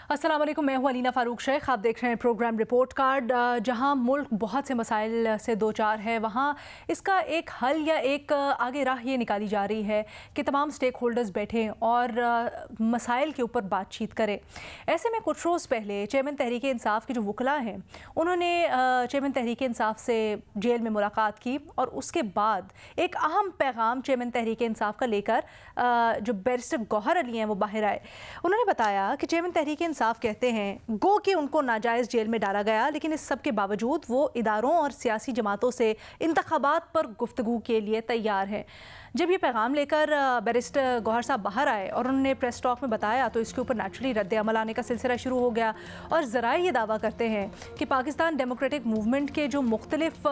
अस्सलाम वालेकुम, मैं हूं अलीना फ़ारूक शेख। आप देख रहे हैं प्रोग्राम रिपोर्ट कार्ड। जहां मुल्क बहुत से मसाइल से दो चार है, वहां इसका एक हल या एक आगे राह ये निकाली जा रही है कि तमाम स्टेक होल्डर्स बैठें और मसाइल के ऊपर बातचीत करें। ऐसे में कुछ रोज़ पहले चेयरमैन तहरीक इंसाफ के जो वकला हैं, उन्होंने चेयरमैन तहरीक इंसाफ से जेल में मुलाकात की और उसके बाद एक अहम पैगाम चेयरमैन तहरीक इंसाफ का लेकर जो बैरिस्टर गौहर अली हैं वो बाहर आए। उन्होंने बताया कि चेयरमैन तहरीक इंसाफ कहते हैं गो कि उनको नाजायज़ जेल में डाला गया, लेकिन इस सब के बावजूद वो इदारों और सियासी जमातों से इंतखाबात पर गुफ्तगू के लिए तैयार हैं। जब ये पैगाम लेकर बैरिस्टर गौहर साहब बाहर आए और उन्होंने प्रेस टॉक में बताया तो इसके ऊपर नेचुरली रद्द अमल आने का सिलसिला शुरू हो गया और ज़राए ये दावा करते हैं कि पाकिस्तान डेमोक्रेटिक मूवमेंट के जो मुख्तलिफ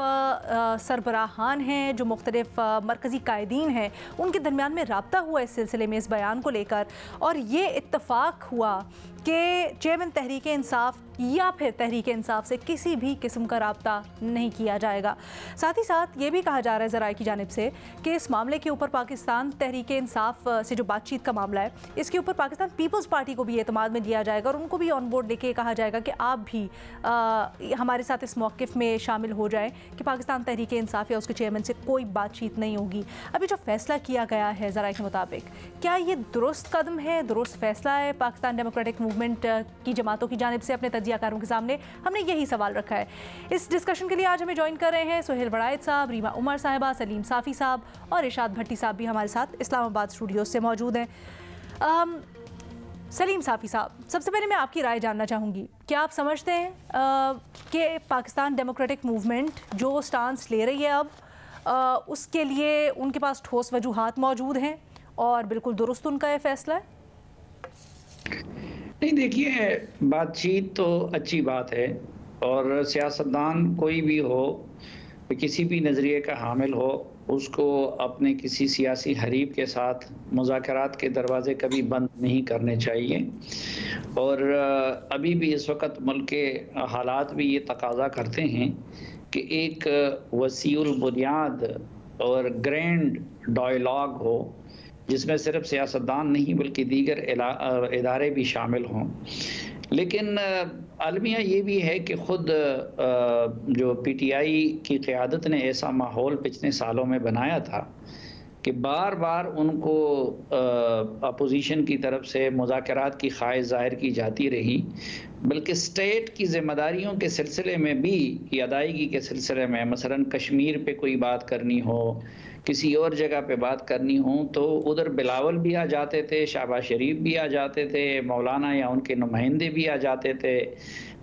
सरबराहान हैं, जो मुख्तलिफ मरकज़ी कायदीन हैं, उनके दरमियान में रब्ता हुआ इस सिलसिले में, इस बयान को लेकर, और ये इत्तफ़ाक़ हुआ कि चेयरमैन तहरीक इंसाफ या फिर तहरीक इंसाफ से किसी भी किस्म का रब्ता नहीं किया जाएगा। साथ ही साथ ये भी कहा जा रहा है ज़राए की जानिब से कि इस मामले के ऊपर पाकिस्तान तहरीक इंसाफ से जो बातचीत का मामला है, इसके ऊपर पाकिस्तान पीपल्स पार्टी को भी एतमाद में लिया जाएगा और उनको भी ऑन बोर्ड लेके कहा जाएगा कि आप भी हमारे साथ इस मौक़िफ़ में शामिल हो जाएं कि पाकिस्तान तहरीक इंसाफ या उसके चेयरमैन से कोई बातचीत नहीं होगी। अभी जो फ़ैसला किया गया है ज़राए के मुताबिक, क्या ये दुरुस्त कदम है, दुरुस्त फ़ैसला है? पाकिस्तान डेमोक्रेटिक मूवमेंट की जमातों की जानिब से अपने तजियाकारों के सामने हमने यही सवाल रखा है। इस डिस्कशन के लिए आज हमें ज्वाइन कर रहे हैं सुहेल वड़ायत साहब, रीमा उमर साहिबा, सलीम साफ़ी साहब और इरशाद भट्टी साहब भी हमारे साथ इस्लामाबाद स्टूडियो से मौजूद हैं। सलीम साफ़ी साहब, सबसे पहले मैं आपकी राय जानना चाहूँगी, क्या आप समझते हैं कि पाकिस्तान डेमोक्रेटिक मूवमेंट जो स्टांस ले रही है अब उसके लिए उनके पास ठोस वजूहात मौजूद हैं और बिल्कुल दुरुस्त उनका ये फ़ैसला है? नहीं, देखिए, बातचीत तो अच्छी बात है और सियासतदान कोई भी हो, किसी भी नज़रिए का हामिल हो, उसको अपने किसी सियासी हरीब के साथ मुज़ाकरात के दरवाज़े कभी बंद नहीं करने चाहिए। और अभी भी इस वक्त मुल्क के हालात भी ये तकाज़ा करते हैं कि एक वसीउल बुनियाद और ग्रैंड डायलॉग हो जिसमें सिर्फ सियासतदान नहीं बल्कि दीगर इदारे भी शामिल हों। लेकिन अलमिया ये भी है कि ख़ुद जो पीटीआई की क़यादत ने ऐसा माहौल पिछले सालों में बनाया था कि बार बार उनको अपोजिशन की तरफ से मुज़ाकरात की ख्वाहिश ज़ाहिर की जाती रही, बल्कि स्टेट की ज़िम्मेदारियों के सिलसिले में भी की अदायगी के सिलसिले में, मसलन कश्मीर पे कोई बात करनी हो, किसी और जगह पे बात करनी हो, तो उधर बिलावल भी आ जाते थे, शहबाज शरीफ भी आ जाते थे, मौलाना या उनके नुमाइंदे भी आ जाते थे,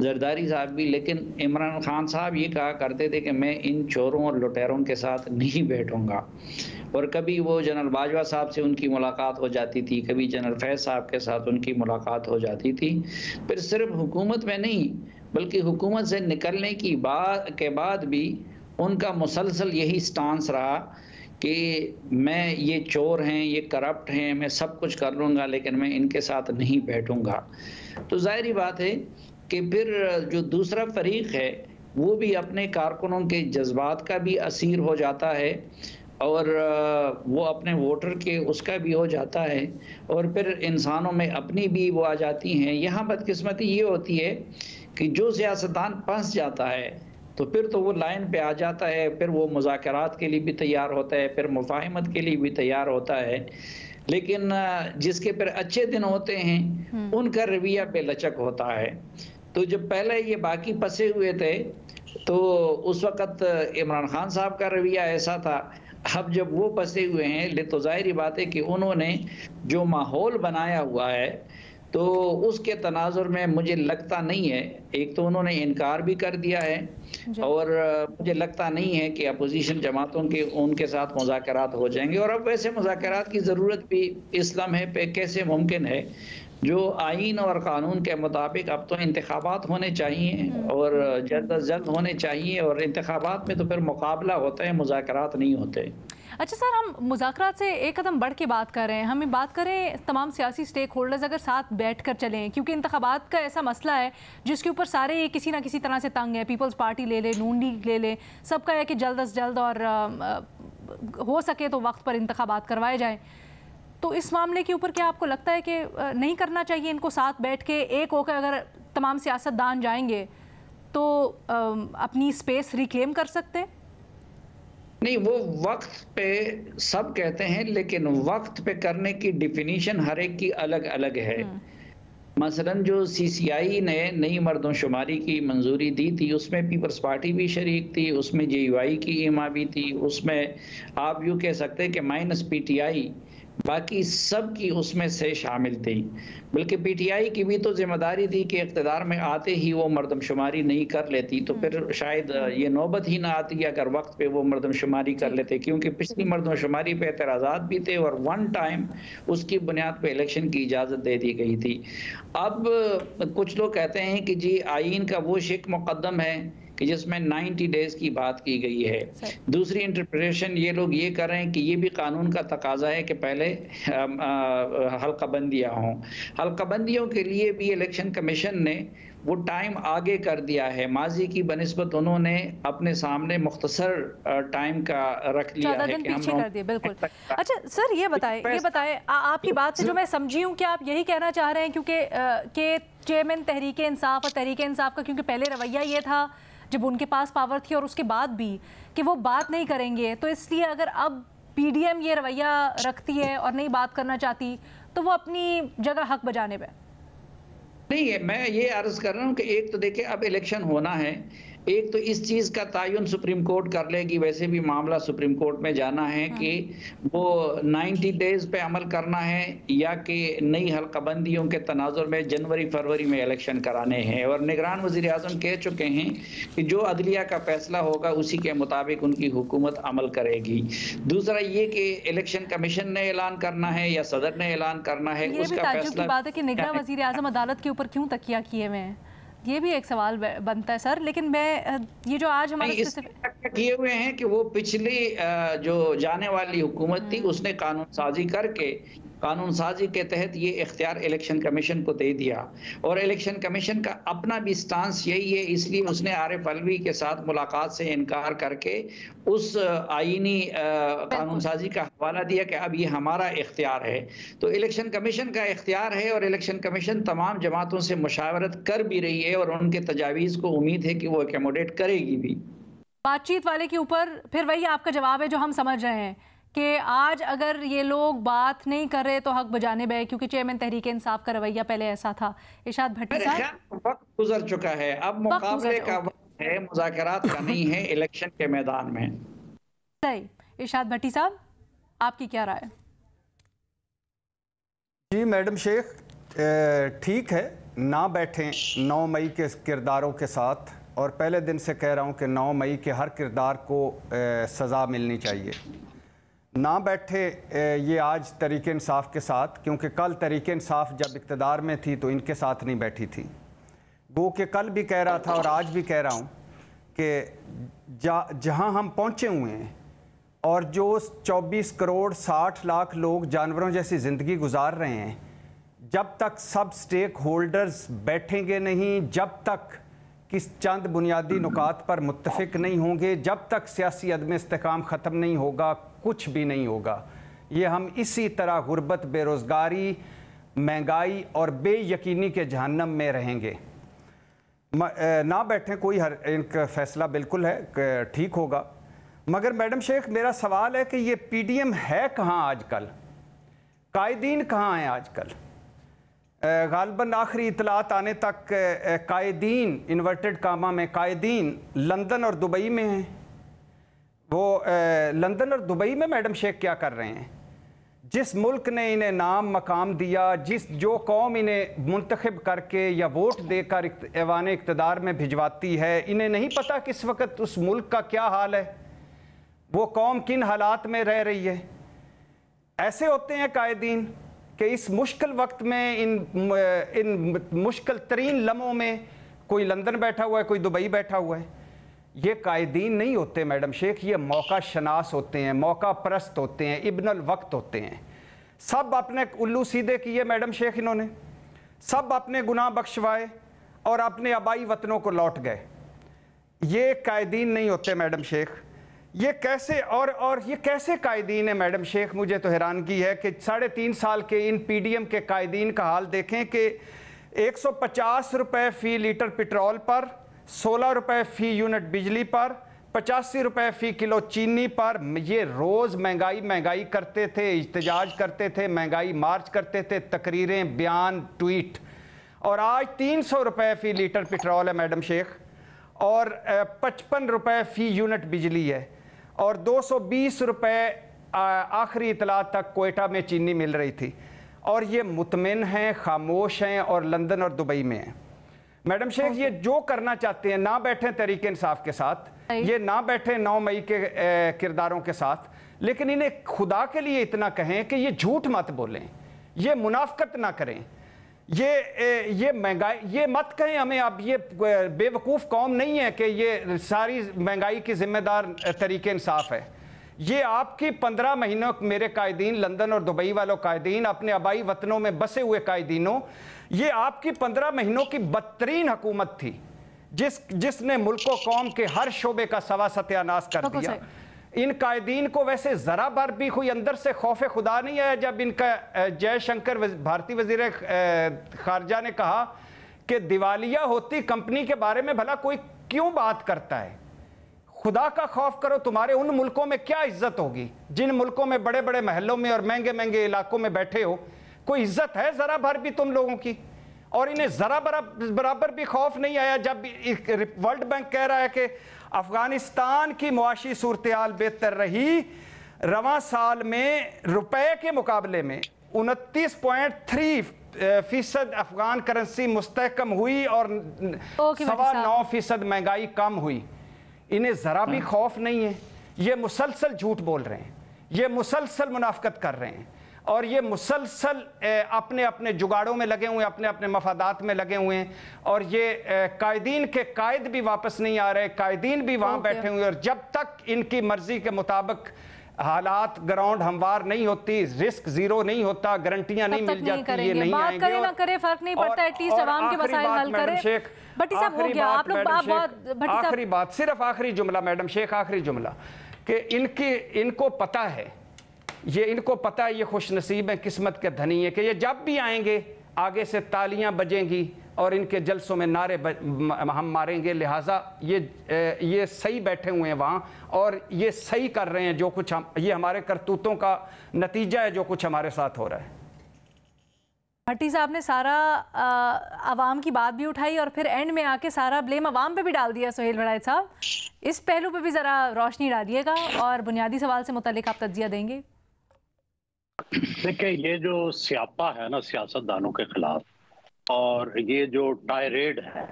जरदारी साहब भी। लेकिन इमरान खान साहब ये कहा करते थे कि मैं इन चोरों और लुटेरों के साथ नहीं बैठूंगा। और कभी वो जनरल बाजवा साहब से उनकी मुलाकात हो जाती थी, कभी जनरल फैज़ साहब के साथ उनकी मुलाकात हो जाती थी। फिर सिर्फ हुकूमत में नहीं बल्कि हुकूमत से निकलने की के बाद भी उनका मुसलसल यही स्टांस रहा कि मैं, ये चोर हैं, ये करप्ट हैं, मैं सब कुछ कर लूँगा लेकिन मैं इनके साथ नहीं बैठूँगा। तो ज़ाहिर बात है कि फिर जो दूसरा फरीक है वो भी अपने कारकुनों के जज्बात का भी असीर हो जाता है और वो अपने वोटर के उसका भी हो जाता है और फिर इंसानों में अपनी भी वो आ जाती हैं। यहाँ बदकिस्मती ये होती है कि जो सियासतदान फंस जाता है तो फिर तो वो लाइन पे आ जाता है, फिर वो मुज़ाकरात के लिए भी तैयार होता है, फिर मुफाहिमत के लिए भी तैयार होता है। लेकिन जिसके फिर अच्छे दिन होते हैं उनका रवैया बेलचक होता है। तो जब पहले ये बाकी फंसे हुए थे तो उस वक़्त इमरान खान साहब का रवैया ऐसा था। अब जब वो फंसे हुए हैं तो ज़ाहिर बात है कि उन्होंने जो माहौल बनाया हुआ है तो उसके तनाजुर में मुझे लगता नहीं है, एक तो उन्होंने इनकार भी कर दिया है और मुझे लगता नहीं है कि अपोजिशन जमातों के उनके साथ मुज़ाकरात हो जाएंगे। और अब वैसे मुज़ाकरात की ज़रूरत भी इस लम्हे पे कैसे मुमकिन है, जो आईन और कानून के मुताबिक अब तो इंतखाबात होने चाहिए और जल्द अज जल्द होने चाहिए और इंतखाबात में तो फिर मुकाबला होता है, मुज़ाकरात नहीं होते। अच्छा सर, हम मुज़ाकरात से एक कदम बढ़ के बात कर रहे हैं, हमें बात करें तमाम सियासी स्टेक होल्डर्स अगर साथ बैठ कर चलें, क्योंकि इंतखाबात का ऐसा मसला है जिसके ऊपर सारे किसी ना किसी तरह से तंग है। पीपल्स पार्टी ले ले, नून लीग ले ले, सबका है कि जल्द अज जल्द और हो सके तो वक्त पर इंतखाबात करवाए जाएँ। تو اس معاملے کے اوپر کیا آپ کو لگتا ہے کہ نہیں کرنا چاہیے ان کو ساتھ بیٹھ کے ایک ہو کے اگر تمام سیاستدان جائیں گے تو اپنی سپیس ریکلیم کر سکتے؟ نہیں، وہ وقت پہ سب کہتے ہیں لیکن وقت پہ کرنے کی ڈیفینیشن ہر ایک کی الگ الگ ہے۔ مثلاً جو سی سی آئی نے نئی مردم شماری کی منظوری دی تھی اس میں پیپلز پارٹی بھی شریک تھی، اس میں جے یو آئی کی ایما بھی تھی، اس میں آپ یوں کہہ سکتے ہیں کہ مائنس پی ٹی آئی، باقی سب کی اس میں سے شامل تھی۔ بلکہ پی ٹی آئی کی بھی تو ذمہ داری تھی کہ اقتدار میں آتے ہی وہ مردم شماری نہیں کر لیتی، تو پھر شاید یہ نوبت ہی نہ آتی اگر وقت پہ وہ مردم شماری کر لیتے، کیونکہ پچھلی مردم شماری پہ اعتراضات بھی تھے اور ون ٹائم اس کی بنیاد پہ الیکشن کی اجازت دے دی گئی تھی۔ اب کچھ لوگ کہتے ہیں کہ جی آئین کا وہ شق مقدم ہے کہ جس میں 90 ڈیز کی بات کی گئی ہے۔ دوسری انٹرپریٹیشن یہ لوگ یہ کر رہے ہیں کہ یہ بھی قانون کا تقاضا ہے کہ پہلے حلقہ بندیاں ہوں۔ حلقہ بندیوں کے لیے بھی الیکشن کمیشن نے وہ ٹائم آگے کر دیا ہے، ماضی کی بنسبت انہوں نے اپنے سامنے مختصر ٹائم کا رکھ لیا ہے کہ پیچھے کر دیا۔ بالکل۔ اچھا سر یہ بتائیں آپ کی بات سے جو میں سمجھی ہوں کہ آپ یہی کہنا چاہ رہے ہیں کہ چیئرمین تحریک انصاف اور تحریک انصاف کا کیونکہ پہلے رویہ یہ تھا جب ان کے پاس پاور تھی اور اس کے بعد بھی کہ وہ بات نہیں کریں گے، تو اس لیے اگر اب پی ڈی ایم یہ رویہ رکھتی ہے اور نہیں بات کرنا چاہتی تو وہ اپنی جگہ حق بجانے پہ نہیں ہے۔ میں یہ عرض کر رہا ہوں کہ ایک تو دیکھیں اب الیکشن ہونا ہے، ایک تو اس چیز کا تعین سپریم کورٹ کر لے گی، ویسے بھی معاملہ سپریم کورٹ میں جانا ہے کہ وہ 90 ڈیز پہ عمل کرنا ہے یا کہ نئی حلقہ بندیوں کے تناظر میں جنوری فروری میں الیکشن کرانے ہیں۔ اور نگران وزیر اعظم کہہ چکے ہیں کہ جو عدلیہ کا فیصلہ ہوگا اسی کے مطابق ان کی حکومت عمل کرے گی۔ دوسرا یہ کہ الیکشن کمیشن نے اعلان کرنا ہے یا صدر نے اعلان کرنا ہے، اس کا تعجب کی بات ہے کہ نگراں وزیر اعظم عدالت کے اوپر کیوں تکیہ کیے ہوئے ہیں، یہ بھی ایک سوال بنتا ہے سر۔ لیکن میں یہ جو آج ہمارے کیے ہوئے ہیں کہ وہ پچھلی جو جانے والی حکومت تھی اس نے قانون سازی کر کے قانون سازی کے تحت یہ اختیار الیکشن کمیشن کو دے دیا، اور الیکشن کمیشن کا اپنا بھی سٹانس یہی ہے، اس لیے اس نے عارف علوی کے ساتھ ملاقات سے انکار کر کے اس آئینی قانون سازی کا حوالہ دیا کہ اب یہ ہمارا اختیار ہے۔ تو الیکشن کمیشن کا اختیار ہے اور الیکشن کمیشن تمام جماعتوں سے مشاورت کر بھی رہی ہے اور ان کے تجاویز کو امید ہے کہ وہ ایکوموڈیٹ کرے گی بھی۔ بات چیت والے کے اوپر پھر وہی آپ کا جواب ہے جو ہم سمجھ رہے ہیں کہ آج اگر یہ لوگ بات نہیں کر رہے تو حق بجانے بے، کیونکہ چیئرمین تحریک انصاف کا رویہ پہلے ایسا تھا۔ ارشاد بھٹی صاحب، وقت گزر چکا ہے، اب مقابلے کا وقت ہے، مذاکرات کا نہیں ہے الیکشن کے میدان میں۔ صحیح۔ ارشاد بھٹی صاحب آپ کی کیا رائے؟ جی میڈم شیخ ٹھیک ہے، نہ بیٹھیں 9 مئی کے کرداروں کے ساتھ، اور پہلے دن سے کہہ رہا ہوں کہ 9 مئی کے ہر کردار کو سزا ملنی چاہیے۔ نہ بیٹھے یہ آج تحریک انصاف کے ساتھ، کیونکہ کل تحریک انصاف جب اقتدار میں تھی تو ان کے ساتھ نہیں بیٹھی تھی۔ وہ کہ کل بھی کہہ رہا تھا اور آج بھی کہہ رہا ہوں کہ جہاں ہم پہنچے ہوئے ہیں اور جو 24 کروڑ 60 لاکھ لوگ جانوروں جیسی زندگی گزار رہے ہیں، جب تک سب سٹیک ہولڈرز بیٹھیں گے نہیں، جب تک کس چند بنیادی نکات پر متفق نہیں ہوں گے، جب تک سیاسی عدم استحکام ختم نہیں ہوگا، کچھ بھی نہیں ہوگا۔ یہ ہم اسی طرح غربت، بے روزگاری، مہنگائی اور بے یقینی کے جہنم میں رہیں گے۔ نہ بیٹھیں، کوئی ان کا فیصلہ بالکل ہے کہ ٹھیک ہوگا، مگر میڈم شیخ میرا سوال ہے کہ یہ پی ڈی ایم ہے کہاں آج کل؟ قائدین کہاں ہیں آج کل؟ غالباً آخری اطلاعات آنے تک قائدین انورٹڈ کاما میں قائدین لندن اور دبئی میں ہیں۔ وہ لندن اور دبئی میں میڈم شیخ کیا کر رہے ہیں؟ جس ملک نے انہیں نام مقام دیا، جو قوم انہیں منتخب کر کے یا ووٹ دے کر ایوان اقتدار میں بھجواتی ہے، انہیں نہیں پتہ کس وقت اس ملک کا کیا حال ہے، وہ قوم کن حالات میں رہ رہی ہے۔ ایسے ہوتے ہیں قائدین کہ اس مشکل وقت میں ان مشکل ترین لمحوں میں کوئی لندن بیٹھا ہوا ہے، کوئی دبئی بیٹھا ہوا ہے۔ یہ قائدین نہیں ہوتے میڈم شیخ، یہ موقع شناس ہوتے ہیں، موقع پرست ہوتے ہیں، ابن الوقت ہوتے ہیں۔ سب اپنے الو سیدھے کیے میڈم شیخ، انہوں نے سب اپنے گناہ بخشوائے اور اپنے آبائی وطنوں کو لوٹ گئے۔ یہ قائدین نہیں ہوتے میڈم شیخ، یہ کیسے اور یہ کیسے قائدین ہیں میڈم شیخ؟ مجھے تو حیرانگی ہے کہ 3.5 سال کے ان پی ڈی ایم کے قائدین کا حال دیکھیں کہ 150 روپے فی لیٹر پٹرول پر، 16 روپے فی یونٹ بجلی پر، 85 روپے فی کلو چینی پر یہ روز مہنگائی کرتے تھے، احتجاج کرتے تھے، مہنگائی مارچ کرتے تھے، تقریریں، بیان، ٹویٹ. اور آج 300 روپے فی لیٹر پٹرول ہے میڈم شیخ، اور 55 روپے فی یونٹ بجلی ہے، اور 220 روپے آخری اطلاع تک کوئٹہ میں چینی مل رہی تھی. اور یہ مطمئن ہیں، خاموش ہیں، اور لندن اور دبئی میں ہیں. میڈم شیخ یہ جو کرنا چاہتے ہیں، نہ بیٹھیں تحریک انصاف کے ساتھ، یہ نہ بیٹھیں 9 مئی کے کرداروں کے ساتھ، لیکن انہیں خدا کے لیے اتنا کہیں کہ یہ جھوٹ مت بولیں، یہ منافقت نہ کریں، یہ مہنگائی یہ مت کہیں ہمیں. اب یہ بے وقوف قوم نہیں ہے کہ یہ ساری مہنگائی کی ذمہ دار تحریک انصاف ہے. یہ آپ کی 15 مہینوں میرے قائدین، لندن اور دبئی والوں قائدین، اپنے آبائی وطنوں میں بسے ہوئے قائدینوں، یہ آپ کی 15 مہینوں کی بدترین حکومت تھی جس نے ملک و قوم کے ہر شعبے کا سوا ستیاناش کر دیا. ان قائدین کو ویسے ذرا بھر بھی کوئی اندر سے خوف خدا نہیں آیا جب ان کا جے شنکر بھارتی وزیر خارجہ نے کہا کہ دیوالیہ ہوتی کمپنی کے بارے میں بھلا کوئی کیوں بات کرتا ہے؟ خدا کا خوف کرو، تمہارے ان ملکوں میں کیا عزت ہوگی جن ملکوں میں بڑے بڑے محلوں میں اور مہنگے مہنگے علاقوں میں بیٹھے ہو؟ کوئی عزت ہے ذرا بھر بھی تم لوگوں کی؟ اور انہیں ذرا برابر بھی خوف نہیں آیا جب ورلڈ بینک کہہ رہا ہے کہ افغانستان کی معاشی صورتحال بہتر رہی، رواں سال میں روپے کے مقابلے میں 29.3% افغان کرنسی مستحکم ہوئی اور 9.9% مہنگائی کم ہوئی. انہیں ذرا بھی خوف نہیں ہے. یہ مسلسل جھوٹ بول رہے ہیں، یہ مسلسل منافقت کر رہے ہیں، اور یہ مسلسل اپنے اپنے جگاڑوں میں لگے ہوئے ہیں، اپنے اپنے مفادات میں لگے ہوئے ہیں. اور یہ قائدین کے قائد بھی واپس نہیں آ رہے، قائدین بھی وہاں بیٹھے ہوئے، اور جب تک ان کی مرضی کے مطابق حالات گراؤنڈ ہموار نہیں ہوتی، رسک زیرو نہیں ہوتا، گارنٹیاں نہیں مل جاتی، یہ نہیں آئیں گے. بات کریں نہ کریں فرق نہیں پڑتا، ایٹ لیسٹ عوام کے مسائل حل کریں. بھٹی صاحب ہو گیا، آپ لوگ آخری بات، صرف آخری جملہ میڈم شیخ، آخری جملہ کہ ان کو پتہ ہے، ان کو پتہ ہے، یہ خوش نصیب ہیں، قسمت کے دھنی ہیں کہ یہ جب بھی آئیں گے آگے سے تالیاں بجیں گی اور ان کے جلسوں میں نعرے ہم ماریں گے. لہٰذا یہ صحیح بیٹھے ہوئے ہیں وہاں، اور یہ صحیح کر رہے ہیں جو کچھ یہ ہمارے کرتوتوں کا نتیجہ ہے جو کچھ ہمارے ساتھ ہو رہا ہے. بھٹی صاحب نے سارا عوام کی بات بھی اٹھائی اور پھر اینڈ میں آ کے سارا بلیم عوام پہ بھی ڈال دیا. سہیل وڑائچ صاحب، اس پہلو پہ بھی ذرا روشنی ڈالیے گا اور بنیادی سوال سے متعلق آپ تجزیہ دیں گے. دیکھیں، یہ جو سیاپا ہے نا سیاست دانوں کے خلاف، اور یہ جو ٹائریڈ ہے،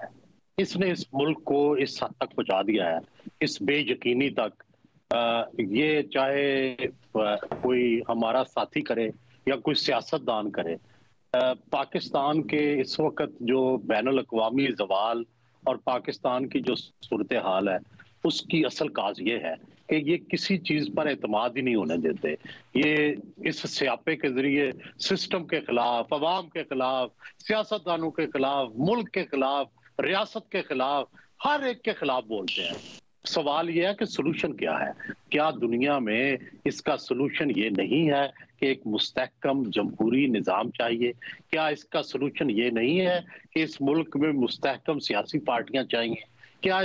اس نے اس ملک کو اس حد تک پہنچا دیا ہے، اس بے یقینی تک. یہ چاہے کوئی ہمارا ساتھی کرے یا کوئی سیاست دان کرے، پاکستان کے اس وقت جو بین الاقوامی زوال اور پاکستان کی جو صورتحال ہے، اس کی اصل کاز یہ ہے کہ یہ کسی چیز پر اعتماد ہی نہیں ہونے دیتے. یہ اس سیاپے کے ذریعے سسٹم کے خلاف، عوام کے خلاف، سیاست دانوں کے خلاف، ملک کے خلاف، ریاست کے خلاف، ہر ایک کے خلاف بولتے ہیں. سوال یہ ہے کہ سلوشن کیا ہے؟ کیا دنیا میں اس کا سلوشن یہ نہیں ہے کہ ایک مستحکم جمہوری نظام چاہیے؟ کیا اس کا سلوشن یہ نہیں ہے کہ اس ملک میں مستحکم سیاسی پارٹیاں چاہیے؟ کیا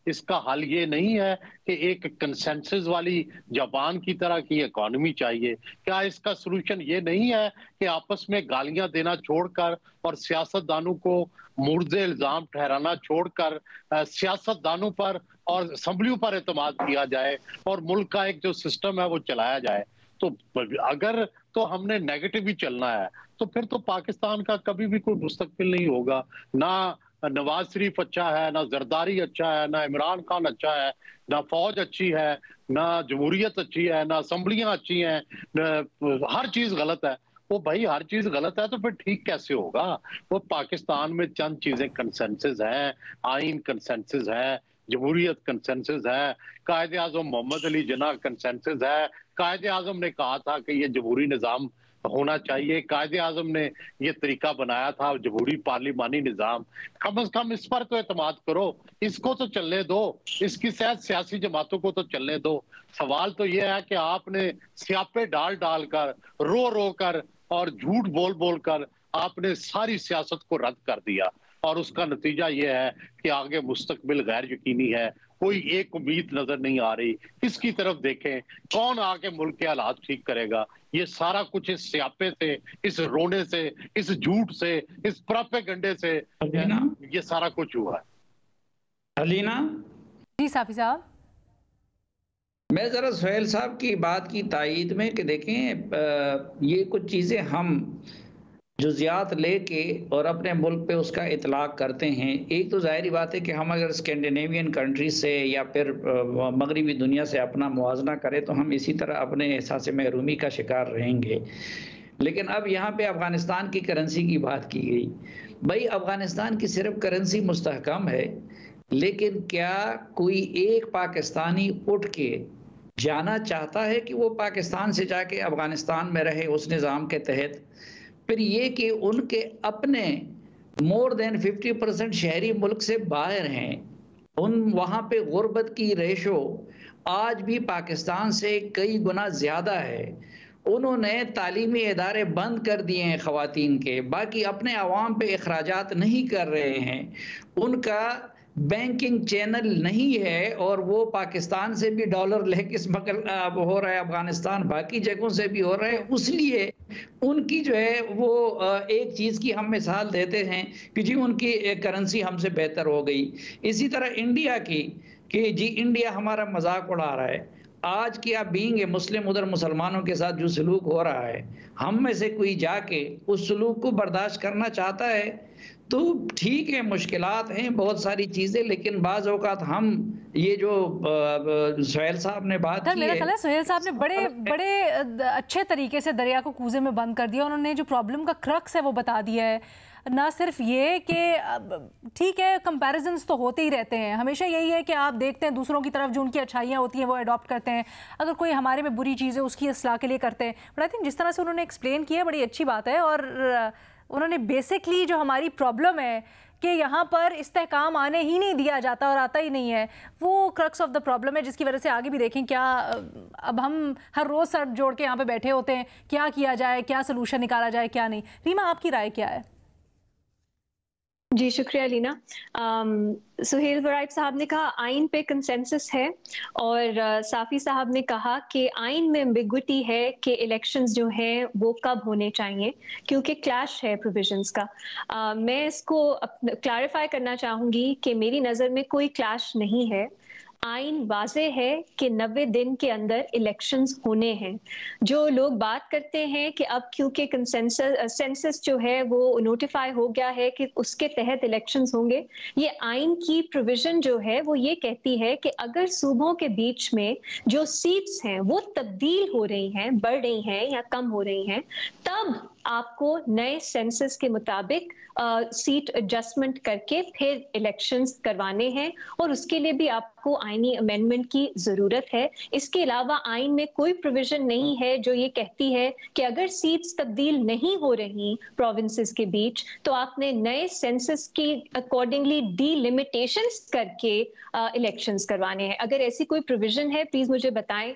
اس کا حل یہ نہیں ہے کہ ایک کنسنسس والی جاپان کی طرح کی اکانومی چاہیے؟ کیا اس کا سلوشن یہ نہیں ہے کہ آپس میں گالیاں دینا چھوڑ کر اور سیاست دانوں کو مورد الزام ٹھہرانا چھوڑ کر سیاست دانوں پر اور اسمبلیوں پر اعتماد کیا جائے اور ملک کا ایک جو سسٹم ہے وہ چلایا جائے؟ تو اگر تو ہم نے نیگیٹو ہی چلنا ہے تو پھر تو پاکستان کا کبھی بھی کوئی مستقبل نہیں ہوگا. نہ نواز شریف اچھا ہے، نہ زرداری اچھا ہے، نہ عمران خان اچھا ہے، نہ فوج اچھی ہے، نہ جمہوریت اچھی ہے، نہ اسمبلیاں اچھی ہیں، ہر چیز غلط ہے. وہ بھائی ہر چیز غلط ہے تو پھر ٹھیک کیسے ہوگا؟ وہ پاکستان میں چند چیزیں کنسنسس ہیں، آئین کنسنسس ہے، جمہوریت کنسنسس ہے، قائد اعظم محمد علی جناح کنسنسس ہے. قائد اعظم نے کہا تھا کہ یہ جمہوری نظام होना चाहिए। कायदे आजम ने ये तरीका बनाया था, जमहूरी पार्लिमानी निज़ाम, कम से कम इस पर तो एतमाद करो, इसको तो चलने दो, इसकी शायद सियासी जमातों को तो चलने दो। सवाल तो ये है कि आपने स्यापे डाल डाल कर, रो रो कर और झूठ बोल बोल कर आपने सारी सियासत को रद्द कर दिया, और उसका नतीजा ये है कि आगे मुस्तकबिल गैर यकीनी है, कोई एक उम्मीद नजर नहीं आ रही। किसकी तरफ देखें, कौन आके मुल्क के हालात ठीक करेगा? ये सारा कुछ इस स्यापे से, इस रोने से, इस झूठ से, इस प्रोपेगेंडे से ये सारा कुछ हुआ है। अलीना जी साफी साहब, मैं ज़रा सुहेल साहब की बात की तायीद में कि देखें, ये कुछ चीज़ें हम जुज़ियात लेके और अपने मुल्क पे उसका इतलाक़ करते हैं। एक तो ज़ाहिरी बात है कि हम अगर स्कैंडिनेवियन कंट्री से या फिर मगरबी दुनिया से अपना मुआवजा करें तो हम इसी तरह अपने एहसास महरूमी का शिकार रहेंगे। लेकिन अब यहाँ पे अफ़गानिस्तान की करेंसी की बात की गई। भाई, अफ़गानिस्तान की सिर्फ करेंसी मुस्तहकम है, लेकिन क्या कोई एक पाकिस्तानी उठ के जाना चाहता है कि वो पाकिस्तान से जाके अफ़गानिस्तान में रहे उस निज़ाम के तहत? फिर ये कि उनके अपने मोर देन 50% शहरी मुल्क से बाहर हैं, वहाँ पे गुर्बत की रेशो आज भी पाकिस्तान से कई गुना ज़्यादा है। उन्होंने तालीमी इदारे बंद कर दिए हैं ख़वातीन के, बाकी अपने अवाम पे अखराजात नहीं कर रहे हैं, उनका बैंकिंग चैनल नहीं है, और वो पाकिस्तान से भी डॉलर लेके स्मगल हो रहा है अफगानिस्तान, बाकी जगहों से भी हो रहा है। इसलिए उनकी जो है वो एक चीज़ की हम मिसाल देते हैं कि जी उनकी करेंसी हमसे बेहतर हो गई। इसी तरह इंडिया की कि जी इंडिया हमारा मजाक उड़ा रहा है। आज की आप बीइंग ए मुस्लिम उधर मुसलमानों के साथ जो सलूक हो रहा है, हम में से कोई जाके उस सलूक को बर्दाश्त करना चाहता है तो ठीक है, मुश्किलात हैं बहुत सारी चीज़ें, लेकिन बाज़ औक़ात हम ये जो सुहेल साहब ने बात की मेरा ख्याल है सुहेल साहब ने बड़े अच्छे तरीके से दरिया को कूजे में बंद कर दिया। उन्होंने जो प्रॉब्लम का क्रक्स है वो बता दिया है। ना सिर्फ ये कि ठीक है, कंपैरिजन्स तो होते ही रहते हैं, हमेशा यही है कि आप देखते हैं दूसरों की तरफ जो उनकी अच्छाइयाँ होती हैं वो अडॉप्ट करते हैं, अगर कोई हमारे में बुरी चीज़ है उसकी इस्लाह के लिए करते हैं। बट आई थिंक जिस तरह से उन्होंने एक्सप्लेन किया बड़ी अच्छी बात है, और उन्होंने बेसिकली जो हमारी प्रॉब्लम है कि यहाँ पर इस्तेहकाम आने ही नहीं दिया जाता और आता ही नहीं है, वो क्रक्स ऑफ द प्रॉब्लम है, जिसकी वजह से आगे भी देखें क्या अब हम हर रोज़ सर जोड़ के यहाँ पे बैठे होते हैं, क्या किया जाए, क्या सलूशन निकाला जाए, क्या नहीं। रीमा, आपकी राय क्या है? जी शुक्रिया लीना। सुहेल वराइब साहब ने कहा आइन पे कंसेंसस है, और साफ़ी साहब ने कहा कि आइन में एम्बिग्विटी है कि इलेक्शंस जो हैं वो कब होने चाहिए, क्योंकि क्लैश है प्रोविजंस का। मैं इसको क्लैरिफाई करना चाहूँगी कि मेरी नज़र में कोई क्लैश नहीं है। आइन वाज़े है कि 90 दिन के अंदर इलेक्शंस होने हैं। जो लोग बात करते हैं कि अब क्योंकि सेंसस जो है वो नोटिफाई हो गया है कि उसके तहत इलेक्शंस होंगे, ये आइन की प्रोविजन जो है वो ये कहती है कि अगर सूबों के बीच में जो सीट्स हैं वो तब्दील हो रही हैं, बढ़ रही हैं या कम हो रही हैं, तब आपको नए सेंसस के मुताबिक सीट एडजस्टमेंट करके फिर इलेक्शंस करवाने हैं, और उसके लिए भी आपको आईनी अमेंडमेंट की ज़रूरत है। इसके अलावा आइन में कोई प्रोविजन नहीं है जो ये कहती है कि अगर सीट्स तब्दील नहीं हो रही प्रोविंसेस के बीच तो आपने नए सेंसस की अकॉर्डिंगली डीलिमिटेशंस करके इलेक्शंस करवाने हैं। अगर ऐसी कोई प्रोविजन है प्लीज़ मुझे बताएं।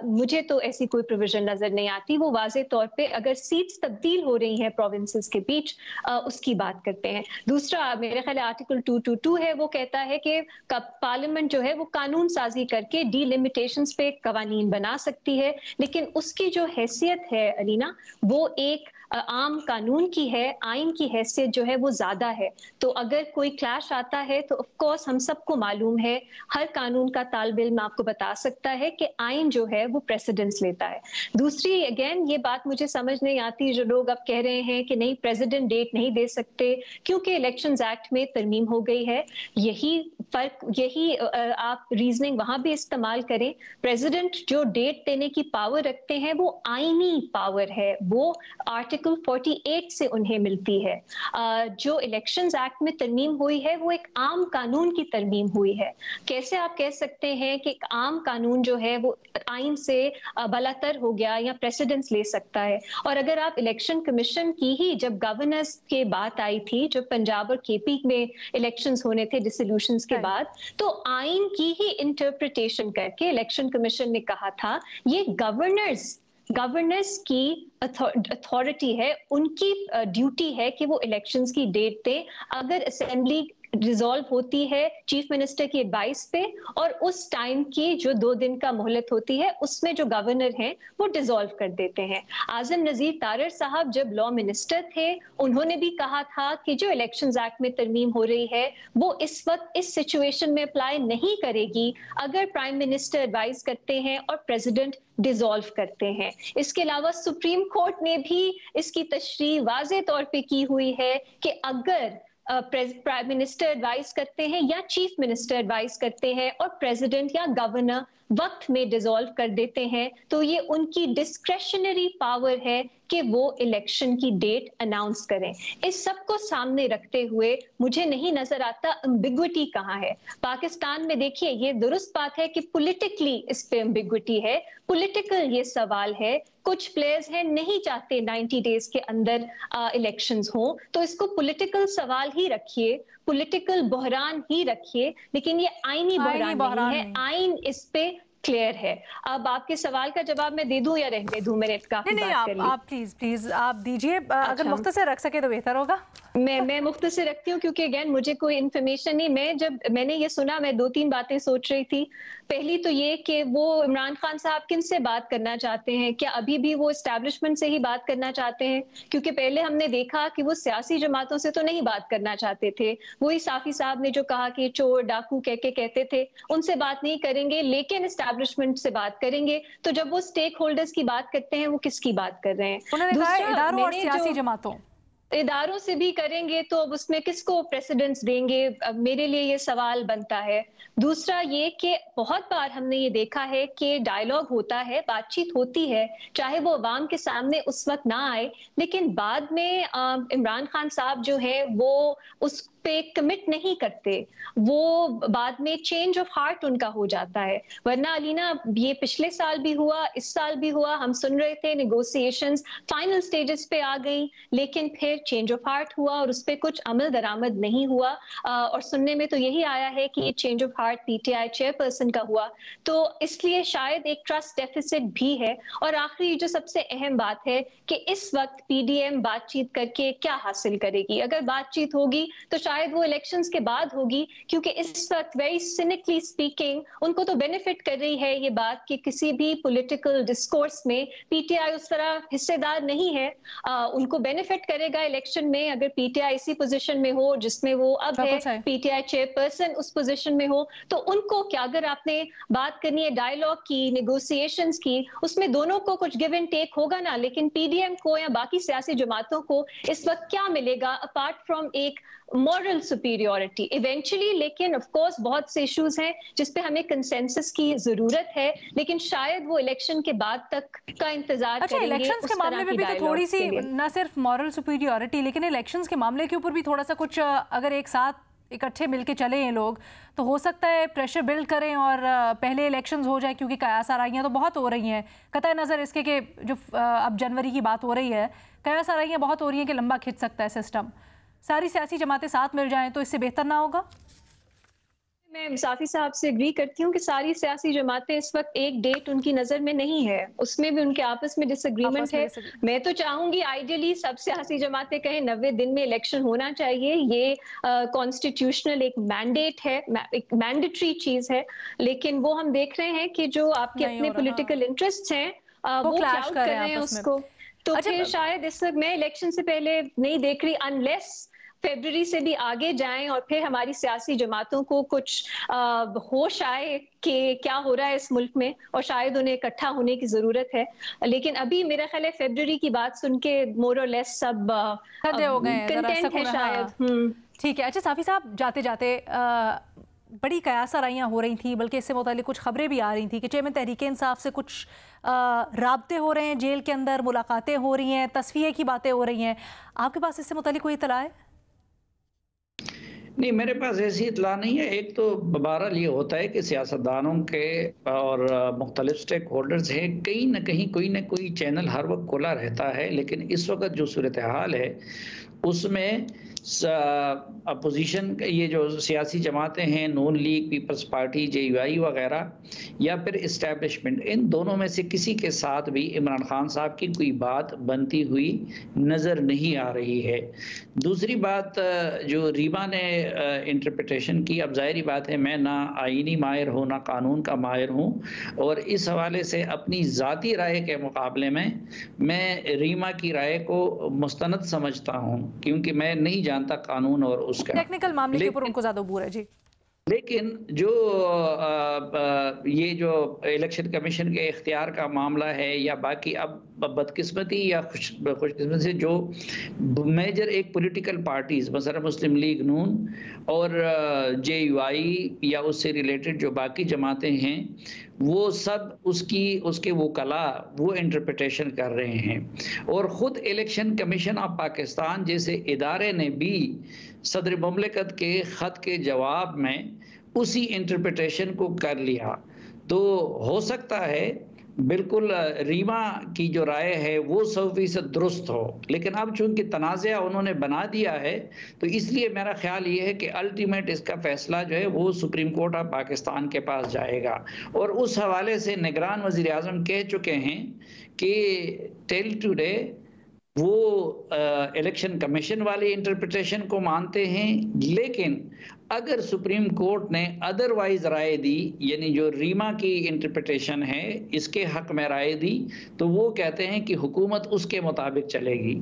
मुझे तो ऐसी कोई प्रोविजन नज़र नहीं आती। वो वाज़े तौर पे अगर सीट्स तब्दील हो रही हैं प्रोविंसेस के बीच उसकी बात करते हैं। दूसरा मेरे ख्याल आर्टिकल 222 है, वो कहता है कि पार्लियामेंट जो है वो कानून साजी करके डीलिमिटेशंस पे कवानीन बना सकती है, लेकिन उसकी जो हैसियत है अलीना वो एक आम कानून की है। आइन की हैसियत जो है वो ज्यादा है। तो अगर कोई क्लैश आता है तो ऑफ कोर्स हम सबको मालूम है, हर कानून का तालिब इल्म आपको बता सकता है कि आइन जो है वो प्रेसिडेंस लेता है। दूसरी अगेन ये बात मुझे समझ नहीं आती जो लोग अब कह रहे हैं कि नहीं प्रेसिडेंट डेट नहीं दे सकते क्योंकि इलेक्शंस एक्ट में तरमीम हो गई है। यही फर्क, यही आप रीजनिंग वहां भी इस्तेमाल करें। प्रेसिडेंट जो डेट देने की पावर रखते हैं वो आईनी पावर है, वो आर्टिकल 48 से उन्हें मिलती है। जो इलेक्शंस एक्ट में तरमीम हुई है वो एक आम कानून की तरमीम हुई है। कैसे आप कह सकते हैं कि एक आम कानून जो है वो आइन से बलातर हो गया या प्रेसिडेंस ले सकता है। और अगर आप इलेक्शन कमीशन की ही जब गवर्नर्स के बात आई थी, जब पंजाब और केपी में इलेक्शंस होने थे डिसोल्यूशंस के बाद, तो आइन की ही इंटरप्रिटेशन करके इलेक्शन कमीशन ने कहा था ये गवर्नर्स की अथॉरिटी है, उनकी ड्यूटी है कि वो इलेक्शंस की डेट दें अगर असेंबली रिजॉल्व होती है चीफ मिनिस्टर की एडवाइस पे, और उस टाइम की जो 2 दिन का मोहलत होती है उसमें जो गवर्नर हैं वो डिसॉल्व कर देते हैं। आजम नजीर तारर साहब जब लॉ मिनिस्टर थे, उन्होंने भी कहा था कि जो इलेक्शंस एक्ट में तरमीम हो रही है वो इस वक्त इस सिचुएशन में अप्लाई नहीं करेगी अगर प्राइम मिनिस्टर एडवाइस करते हैं और प्रेसिडेंट डिसॉल्व करते हैं। इसके अलावा सुप्रीम कोर्ट ने भी इसकी तशरीह वाज़े तौर पे की हुई है कि अगर प्राइम मिनिस्टर एडवाइस करते हैं या चीफ मिनिस्टर एडवाइस करते हैं और प्रेसिडेंट या गवर्नर वक्त में डिसॉल्व कर देते हैं तो ये उनकी डिस्क्रेशनरी पावर है कि वो इलेक्शन की डेट अनाउंस करें। इस सब को सामने रखते हुए मुझे नहीं नजर आता एम्बिग्विटी कहाँ है। पाकिस्तान में देखिए ये दुरुस्त बात है कि पॉलिटिकली इस पे एम्बिग्विटी है, पॉलिटिकल ये सवाल है, कुछ प्लेयर्स हैं नहीं चाहते 90 डेज के अंदर इलेक्शंस हो, तो इसको पॉलिटिकल सवाल ही रखिए, पॉलिटिकल बहरान ही रखिए, लेकिन ये आईनी बहरान नहीं है। आइन इस पे क्लियर है। अब आपके सवाल का जवाब मैं दे दूं या रहने दूं? मेरे काफी बात कर ली। आप प्लीज आप दीजिए। अगर मुख्तसर रख सके तो बेहतर होगा। मैं मुख्तसर रखती हूँ क्योंकि अगेन मुझे कोई इन्फॉर्मेशन नहीं। मैंने ये सुना, मैं 2-3 बातें सोच रही थी। पहली तो ये कि वो इमरान खान साहब किन से बात करना चाहते हैं, क्या अभी भी वो एस्टैब्लिशमेंट से ही बात करना चाहते हैं? क्योंकि पहले हमने देखा कि वो सियासी जमातों से तो नहीं बात करना चाहते थे। वही साफी साहब ने जो कहा कि चोर डाकू कहते थे, उनसे बात नहीं करेंगे लेकिन एस्टैब्लिशमेंट से बात करेंगे। तो जब वो स्टेक होल्डर्स की बात करते हैं वो किसकी बात कर रहे हैं? उन्होंने कहा इदारों और सियासी जमातों, इदारों से भी करेंगे तो अब उसमें किसको प्रेसिडेंस देंगे? अब मेरे लिए ये सवाल बनता है। दूसरा ये कि बहुत बार हमने ये देखा है कि डायलॉग होता है, बातचीत होती है, चाहे वो अवाम के सामने उस वक्त ना आए, लेकिन बाद में इमरान खान साहब जो है वो उस पे कमिट नहीं करते, वो बाद में चेंज ऑफ हार्ट उनका हो जाता है। वरना अलीना ये पिछले साल भी हुआ, इस साल भी हुआ, हम सुन रहे थे नेगोशिएशंस फाइनल स्टेजेस पे आ गई, लेकिन फिर चेंज ऑफ हार्ट हुआ और उस पर कुछ अमल दरामद नहीं हुआ। और सुनने में तो यही आया है कि ये change of heart PTI chairperson का हुआ, तो इसलिए शायद एक ट्रस्ट डेफिसिट भी है। और आखिरी जो सबसे अहम बात है कि इस वक्त पीडीएम बातचीत करके क्या हासिल करेगी? अगर बातचीत होगी तो शायद वो इलेक्शंस के बाद होगी, क्योंकि इस वक्त वेरी सिनिकली स्पीकिंग उनको तो बेनिफिट कर रही है ये बात कि किसी भी पॉलिटिकल डिस्कोर्स में पीटीआई उस तरह हिस्सेदार नहीं है। उनको बेनिफिट करेगा इलेक्शन में अगर पीटीआई इसी पोजीशन में हो जिसमें वो अब है, पीटीआई चेयरपर्सन उस पोजीशन में हो, तो उनको क्या, अगर आपने बात करनी है डायलॉग की, नेगोशिएशंस की, उसमें दोनों को कुछ गिव एंड टेक होगा ना। लेकिन पीडीएम को या बाकी सियासी जमातों को इस वक्त क्या मिलेगा अपार्ट फ्रॉम एक मॉरल सुपीरियरिटी इवेंचुअली? लेकिन ऑफ कोर्स बहुत से इश्यूज हैं जिस पे हमें कंसेंसस की जरूरत है, लेकिन शायद वो इलेक्शन के बाद तक का इंतजार करेंगे। इलेक्शंस के मामले में भी तो थोड़ी सी न सिर्फ मॉरल सुपीरियरिटी, लेकिन इलेक्शंस के मामले के ऊपर भी थोड़ा सा कुछ, अगर एक साथ इकट्ठे मिलके चले हैं लोग तो हो सकता है प्रेशर बिल्ड करें और पहले इलेक्शंस हो जाए, क्योंकि कयास आराइयाँ तो बहुत हो रही हैं। कतई नज़र इसके कि जो अब जनवरी की बात हो रही है, कयास आराइयाँ बहुत हो रही हैं कि लंबा खिंच सकता है सिस्टम। सारी सियासी जमातें साथ मिल जाएं तो इससे बेहतर ना होगा? मैं साफी साहब से एग्री करती हूँ कि सारी सियासी जमातें इस वक्त एक डेट उनकी नजर में नहीं है, उसमें भी उनके आपस में डिसएग्रीमेंट है। मैं तो चाहूंगी आइडियली सब सियासी जमातें कहें 90 दिन में इलेक्शन होना चाहिए, ये कॉन्स्टिट्यूशनल एक मैंडेट है, एक मैंडेटरी चीज है। लेकिन वो हम देख रहे हैं कि जो आपके अपने पॉलिटिकल इंटरेस्ट हैं वो क्लाउड कर रहे हैं उसको, तो फिर शायद इस वक्त मैं इलेक्शन से पहले नहीं देख रही, अनलेस फरवरी से भी आगे जाएं और फिर हमारी सियासी जमातों को कुछ होश आए कि क्या हो रहा है इस मुल्क में और शायद उन्हें इकट्ठा होने की जरूरत है। लेकिन अभी मेरा ख्याल है फरवरी की बात सुन के मोर और लेस सब कंटेंट है शायद। ठीक है। अच्छा साफी साहब, जाते जाते बड़ी कयास आराइयाँ हो रही थी, बल्कि इससे मुतालिक कुछ खबरें भी आ रही थी कि चेयरमैन तहरीक इंसाफ से कुछ राब्ते हो रहे हैं, जेल के अंदर मुलाकातें हो रही हैं, तस्फिये की बातें हो रही हैं। आपके पास इससे मुतालिक कोई इत्तला है? نہیں، میرے پاس ایسی اطلاع نہیں ہے. ایک تو بہرحال یہ ہوتا ہے کہ سیاستدانوں کے اور مختلف سٹیک ہولڈرز ہیں، کہیں نہ کہیں کوئی نہ کوئی چینل ہر وقت کھلا رہتا ہے، لیکن اس وقت جو صورتحال ہے اس میں اپوزیشن یہ جو سیاسی جماعتیں ہیں، Noon League, Peoples Party, J U I وغیرہ، یا پھر اسٹیبلشمنٹ، ان دونوں میں سے کسی کے ساتھ بھی عمران خان صاحب کی کوئی بات بنتی ہوئی نظر نہیں آ رہی ہے. دوسری بات جو ریما نے انٹرپریٹیشن کی، اب ظاہری بات ہے میں نہ آئینی ماہر ہوں نہ قانون کا ماہر ہوں، اور اس حوالے سے اپنی ذاتی رائے کے مقابلے میں ریما کی رائے کو مستند سمجھتا ہوں، کیونکہ میں نہیں جانتا قانون اور اس کا ٹیکنیکل معاملے کے اوپر ان کو زیادہ عبور ہے. جی، لیکن جو یہ جو الیکشن کمیشن کے اختیار کا معاملہ ہے، یا باقی اب بدقسمتی یا خوش قسمتی سے جو میجر ایک پولیٹیکل پارٹیز مثلا مسلم لیگ نون اور جے یو آئی یا اس سے ریلیٹڈ جو باقی جماعتیں ہیں، وہ سب اس کے وکلاء وہ انٹرپریٹیشن کر رہے ہیں، اور خود الیکشن کمیشن آف پاکستان جیسے ادارے نے بھی صدر مملکت کے خط کے جواب میں اسی انٹرپریٹیشن کو کر لیا. تو ہو سکتا ہے بالکل ریما کی جو رائے ہے وہ 100% درست ہو، لیکن اب چونکہ تنازعہ انہوں نے بنا دیا ہے تو اس لیے میرا خیال یہ ہے کہ الٹیمیٹ اس کا فیصلہ جو ہے وہ سپریم کورٹ آف پاکستان کے پاس جائے گا. اور اس حوالے سے نگران وزیر اعظم کہہ چکے ہیں کہ ٹل ٹوڈے وہ الیکشن کمیشن والی انٹرپریٹیشن کو مانتے ہیں، لیکن اگر سپریم کورٹ نے ادروائز رائے دی، یعنی جو ریما کی انٹرپریٹیشن ہے اس کے حق میں رائے دی، تو وہ کہتے ہیں کہ حکومت اس کے مطابق چلے گی.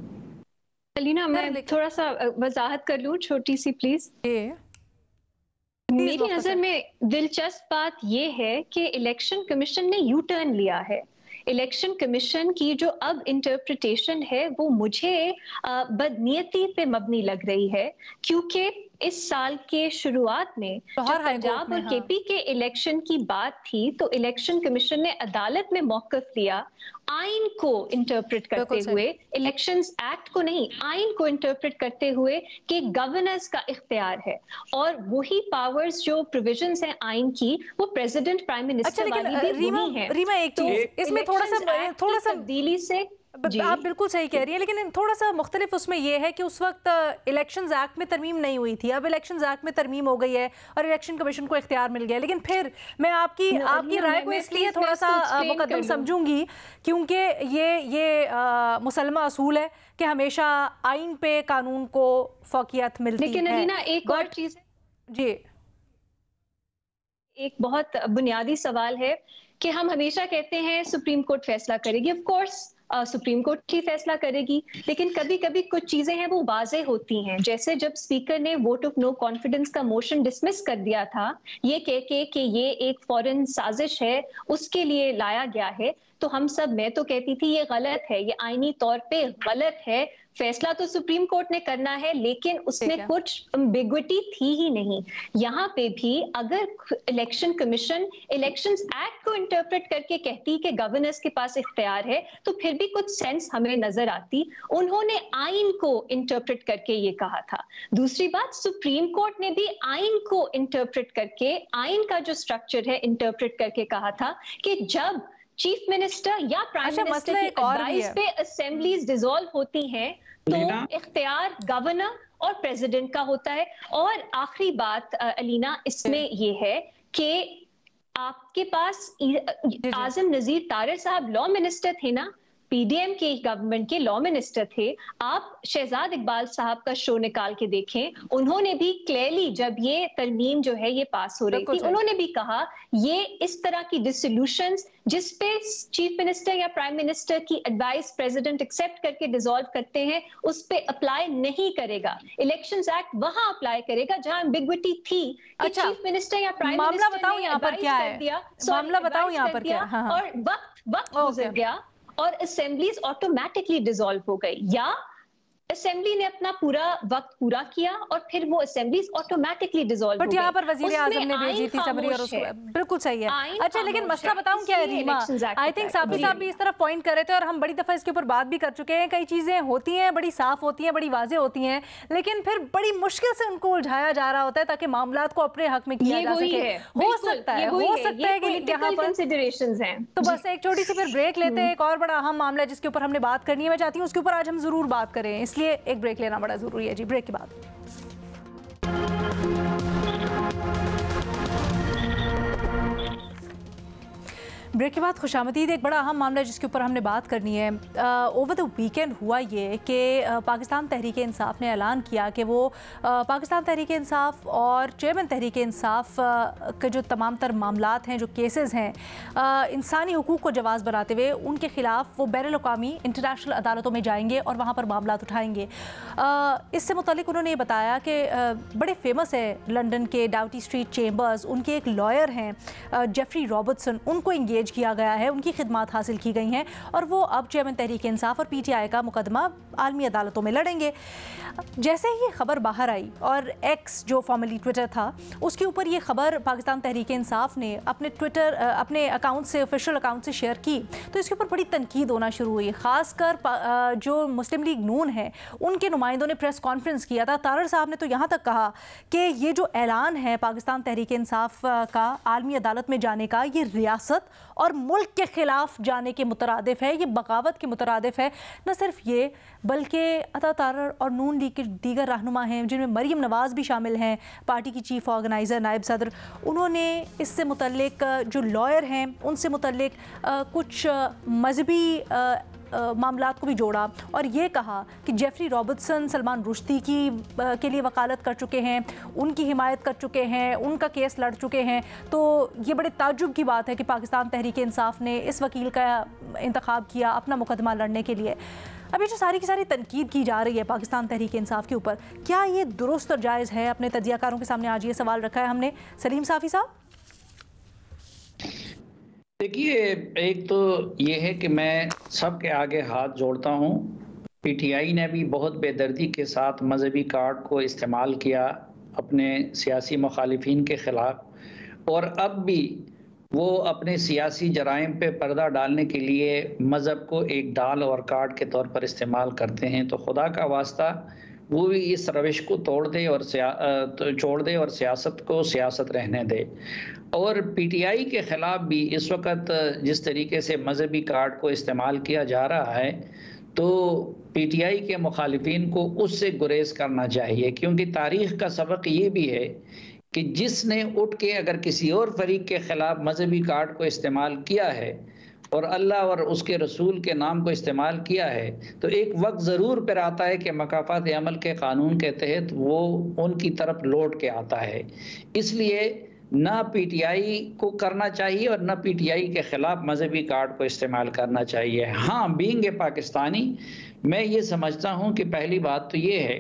علینا میں تھوڑا سا وضاحت کر لوں چھوٹی سی پلیز. میری نظر میں دلچسپ بات یہ ہے کہ الیکشن کمیشن نے یو ٹرن لیا ہے. الیکشن کمیشن کی جو اب انٹرپریٹیشن ہے وہ مجھے بدنیتی پہ مبنی لگ رہی ہے، کیونکہ اس سال کے شروعات میں جب پنجاب اور کے پی کے الیکشن کی بات تھی تو الیکشن کمیشن نے عدالت میں موقف لیا آئین کو انٹرپریٹ کرتے ہوئے، الیکشنز ایکٹ کو نہیں، آئین کو انٹرپریٹ کرتے ہوئے کہ گورننس کا اختیار ہے، اور وہی پاورز جو پروویژنز ہیں آئین کی وہ پریزیڈنٹ پرائم منسٹر والی بھی وہی ہیں. ریما ایک چیز اس میں تھوڑا سا تبدیلی سے آپ بالکل صحیح کہہ رہی ہیں، لیکن تھوڑا سا مختلف اس میں یہ ہے کہ اس وقت الیکشنز ایکٹ میں ترمیم نہیں ہوئی تھی، اب الیکشنز ایکٹ میں ترمیم ہو گئی ہے اور الیکشن کمیشن کو اختیار مل گیا. لیکن پھر میں آپ کی رائے کو اس لیے تھوڑا سا مقدم سمجھوں گی کیونکہ یہ مسلمہ اصول ہے کہ ہمیشہ آئین پہ قانون کو فوقیت ملتی ہے. لیکن علینا ایک اور چیز، جی ایک بہت بنیادی سوال ہے کہ ہم ہمیشہ کہتے ہیں سپریم کورٹ فیصلہ کرے گی. آف کورس سپریم کورٹ ہی فیصلہ کرے گی، لیکن کبھی کبھی کچھ چیزیں ہیں وہ واضح ہوتی ہیں، جیسے جب اسپیکر نے ووٹ آف نو کانفیڈنس کا موشن ڈسمس کر دیا تھا یہ کہہ کے کہ یہ ایک فورن سازش ہے اس کے لیے لایا گیا ہے، تو ہم سب، میں تو کہتی تھی یہ غلط ہے، یہ آئینی طور پہ غلط ہے، فیصلہ تو سپریم کورٹ نے کرنا ہے، لیکن اس میں کچھ امبیگوٹی تھی ہی نہیں. یہاں پہ بھی اگر الیکشن کمیشن الیکشنز ایکٹ کو انٹرپریٹ کر کے کہتی کہ گورننس کے پاس اختیار ہے تو پھر بھی کچھ سینس ہمیں نظر آتی. انہوں نے آئین کو انٹرپریٹ کر کے یہ کہا تھا. دوسری بات، سپریم کورٹ نے بھی آئین کو انٹرپریٹ کر کے، آئین کا جو سٹرکچر ہے انٹرپریٹ کر کے کہا تھا کہ جب چیف منسٹر یا پرائم منسٹر کی ایڈوائس پہ اسمبلیز ڈیزالو ہوتی ہیں تو اختیار گورنر اور پریزیڈنٹ کا ہوتا ہے. اور آخری بات علینا اس میں یہ ہے کہ آپ کے پاس اعظم نذیر طارر صاحب لا منسٹر تھے نا، پی ڈی ایم کے گورنمنٹ کے لا منسٹر تھے. آپ شہزاد اقبال صاحب کا شو نکال کے دیکھیں، انہوں نے بھی کلیئرلی جب یہ ترمیم جو ہے یہ پاس ہو رہی تھی انہوں نے بھی کہا یہ اس طرح کی ڈسولوشنز جس پہ چیف منسٹر یا پرائم منسٹر کی ایڈوائس پریزیڈنٹ ایکسیپٹ کر کے ڈیزالو کرتے ہیں اس پہ اپلائی نہیں کرے گا. الیکشنز ایکٹ وہاں اپلائی کرے گا جہاں ایمبیگوٹی تھی کہ چیف منسٹر یا پرائم منسٹر نے ایڈوائس کر دیا، معاملہ بتاؤ یہاں پر کیا ہے، اور وقت گزر گیا اور اسمبلیز آٹومیٹکلی ڈیزالو ہو گئی. یا असेंबली ने अपना पूरा वक्त पूरा किया और फिर वो असेंबलीज ऑटोमेटिकली डिसॉल्व हो गई। बट यहाँ पर वजीर आजम ने भेजी थी सबरी और उसको बिल्कुल सही है। अच्छा, लेकिन मसला बताऊं क्या है रीमा, आई थिंक साफी साहब भी इस तरफ पॉइंट कर रहे थे और हम बड़ी दफा इसके ऊपर बात भी कर चुके हैं। कई चीजें होती हैं बड़ी साफ होती हैं, बड़ी वाजे होती हैं, लेकिन फिर बड़ी मुश्किल से उनको उलझाया जा रहा होता है ताकि मामलात को अपने हक में किया जा सके। हो सकता है कि यहाँ पर कंसीडरेशंस हैं। तो बस एक छोटी सी फिर ब्रेक लेते हैं। एक और बड़ा अहम मामला है जिसके ऊपर हमने बात करनी है, मैं चाहती हूँ उसके ऊपर आज हम जरूर बात करें, इसलिए एक ब्रेक लेना बड़ा जरूरी है जी। ब्रेक के बाद ब्रेक के बाद खुशामदीद। एक बड़ा अहम मामला है जिसके ऊपर हमने बात करनी है। ओवर द वीकेंड हुआ ये कि पाकिस्तान तहरीक इंसाफ ने ऐलान किया कि वो पाकिस्तान तहरीक इंसाफ और चेयरमैन तहरीक इंसाफ के जो तमाम तर मामलात हैं, जो केसेस हैं, इंसानी हुकूक को जवाज़ बनाते हुए उनके ख़िलाफ़ वो बैनुल अक़वामी इंटरनेशनल अदालतों में जाएंगे और वहाँ पर मामलात उठाएंगे। इससे मुतालिक उन्होंने ये बताया कि बड़े फेमस है लंदन के डाउटी स्ट्रीट चेम्बर्स, उनके एक लॉयर हैं जेफरी रॉबर्टसन, उनको इंगेज किया गया है, उनकी खिदमात हासिल की गई हैं और वो अब चेयरमैन तहरीक इंसाफ और पीटीआई का मुकदमा आलमी अदालतों में लड़ेंगे। जैसे ही ये खबर बाहर आई और एक्स जो फॉर्मली ट्विटर था उसके ऊपर ये खबर पाकिस्तान तहरीक इंसाफ ने अपने अकाउंट से, ऑफिशियल अकाउंट से शेयर की, तो इसके ऊपर बड़ी तनकीद होना शुरू हुई। ख़ासकर जो मुस्लिम लीग नून है उनके नुमाइंदों ने प्रेस कॉन्फ्रेंस किया था। तारड़ साहब ने तो यहाँ तक कहा कि ये जो ऐलान है पाकिस्तान तहरीक इंसाफ का आलमी अदालत में जाने का, ये रियासत और मुल्क के ख़िलाफ़ जाने के मुतरादिफ है, ये बगावत के मुतरादिफ है। न सिर्फ ये बल्कि अता तारड़ और नून लीग के दीगर रहनुमा हैं जिनमें मरीम नवाज़ भी शामिल हैं, पार्टी की चीफ़ ऑर्गेनाइज़र, नायब सदर, उन्होंने इससे मुतल्लिक जो लॉयर हैं उनसे मुतल्लिक कुछ मजहबी मामलात को भी जोड़ा और ये कहा कि जेफरी रॉबर्टसन सलमान रुश्दी के लिए वकालत कर चुके हैं, उनकी हिमायत कर चुके हैं, उनका केस लड़ चुके हैं। तो ये बड़े ताज्जुब की बात है कि पाकिस्तान तहरीक इंसाफ ने इस वकील का इंतखाब किया अपना मुकदमा लड़ने के लिए। अभी जो सारी की सारी तनकीद की जा रही है पाकिस्तान तहरीक इंसाफ के ऊपर, क्या ये दुरुस्त और जायज़ है? अपने तजियाकारों के सामने आज ये सवाल रखा है हमने। सलीम साफ़ी साहब, देखिए, एक तो ये है कि मैं सबके आगे हाथ जोड़ता हूँ। पीटीआई ने भी बहुत बेदर्दी के साथ मजहबी कार्ड को इस्तेमाल किया अपने सियासी मुखालिफिन के ख़िलाफ़, और अब भी वो अपने सियासी जराइम पे पर्दा डालने के लिए मज़हब को एक डाल और कार्ड के तौर पर इस्तेमाल करते हैं। तो खुदा का वास्ता वो भी इस रविश को छोड़ दे और सियासत को सियासत रहने दे। और पीटीआई के ख़िलाफ़ भी इस वक्त जिस तरीके से मजहबी कार्ड को इस्तेमाल किया जा रहा है, तो पीटीआई के मुखालिफिन को उससे गुरेज करना चाहिए, क्योंकि तारीख़ का सबक ये भी है कि जिसने उठ के अगर किसी और फरीक के ख़िलाफ़ मजहबी कार्ड को इस्तेमाल किया है और अल्लाह और उसके रसूल के नाम को इस्तेमाल किया है, तो एक वक्त ज़रूर पर आता है कि मकाफ़ात अमल के क़ानून के तहत वो उनकी तरफ लौट के आता है। इसलिए ना पीटीआई को करना चाहिए और ना पीटीआई के ख़िलाफ़ मजहबी कार्ड को इस्तेमाल करना चाहिए। हाँ, बीइंग ए पाकिस्तानी, मैं ये समझता हूँ कि पहली बात तो ये है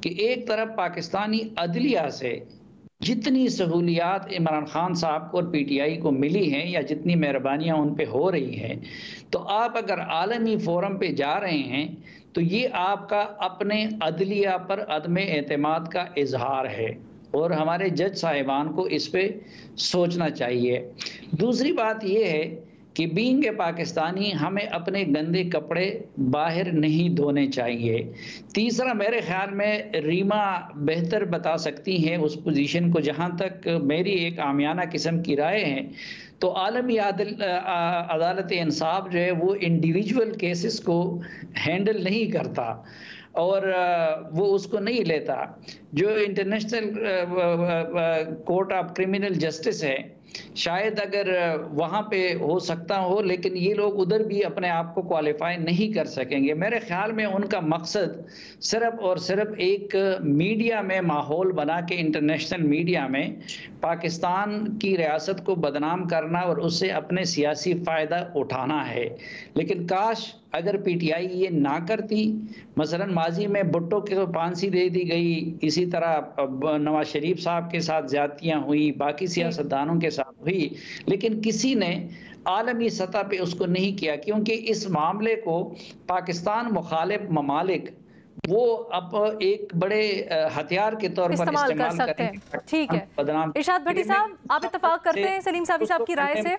कि एक तरफ पाकिस्तानी अदलिया से जितनी सहूलियात इमरान खान साहब को और पीटीआई को मिली हैं या जितनी मेहरबानियाँ उन पे हो रही हैं, तो आप अगर आलमी फोरम पे जा रहे हैं तो ये आपका अपने अदलिया पर अदम एतमाद का इजहार है और हमारे जज साहिबान को इस पे सोचना चाहिए। दूसरी बात ये है कि बीइंग ए पाकिस्तानी हमें अपने गंदे कपड़े बाहर नहीं धोने चाहिए। तीसरा, मेरे ख्याल में रीमा बेहतर बता सकती हैं उस पोजीशन को, जहाँ तक मेरी एक आमियाना किस्म की राय है, तो आलमी अदालत इंसाफ जो है वो इंडिविजुअल केसेस को हैंडल नहीं करता और वो उसको नहीं लेता। जो international court of criminal justice है, शायद अगर वहाँ पे हो सकता हो, लेकिन ये लोग उधर भी अपने आप को क्वालिफाई नहीं कर सकेंगे। मेरे ख्याल में उनका मकसद सिर्फ और सिर्फ एक मीडिया में माहौल बना के, इंटरनेशनल मीडिया में पाकिस्तान की रियासत को बदनाम करना और उससे अपने सियासी फ़ायदा उठाना है। लेकिन काश अगर पीटीआई ये ना करती, मसलन माजी में भुट्टो को फांसी दे दी गई, इसी तरह नवाज शरीफ साहब के साथ ज़्यादतियाँ हुई, बाकी सियासतदानों के साथ हुई, लेकिन किसी ने आलमी सतह पे उसको नहीं किया, क्योंकि इस मामले को पाकिस्तान मुखालिफ ममालिक وہ اب ایک بڑے ہتھیار کے طور پر استعمال کر سکتے ہیں. ٹھیک ہے ارشاد بھٹی صاحب، آپ اتفاق کرتے ہیں سلیم صافی صاحب کی رائے سے؟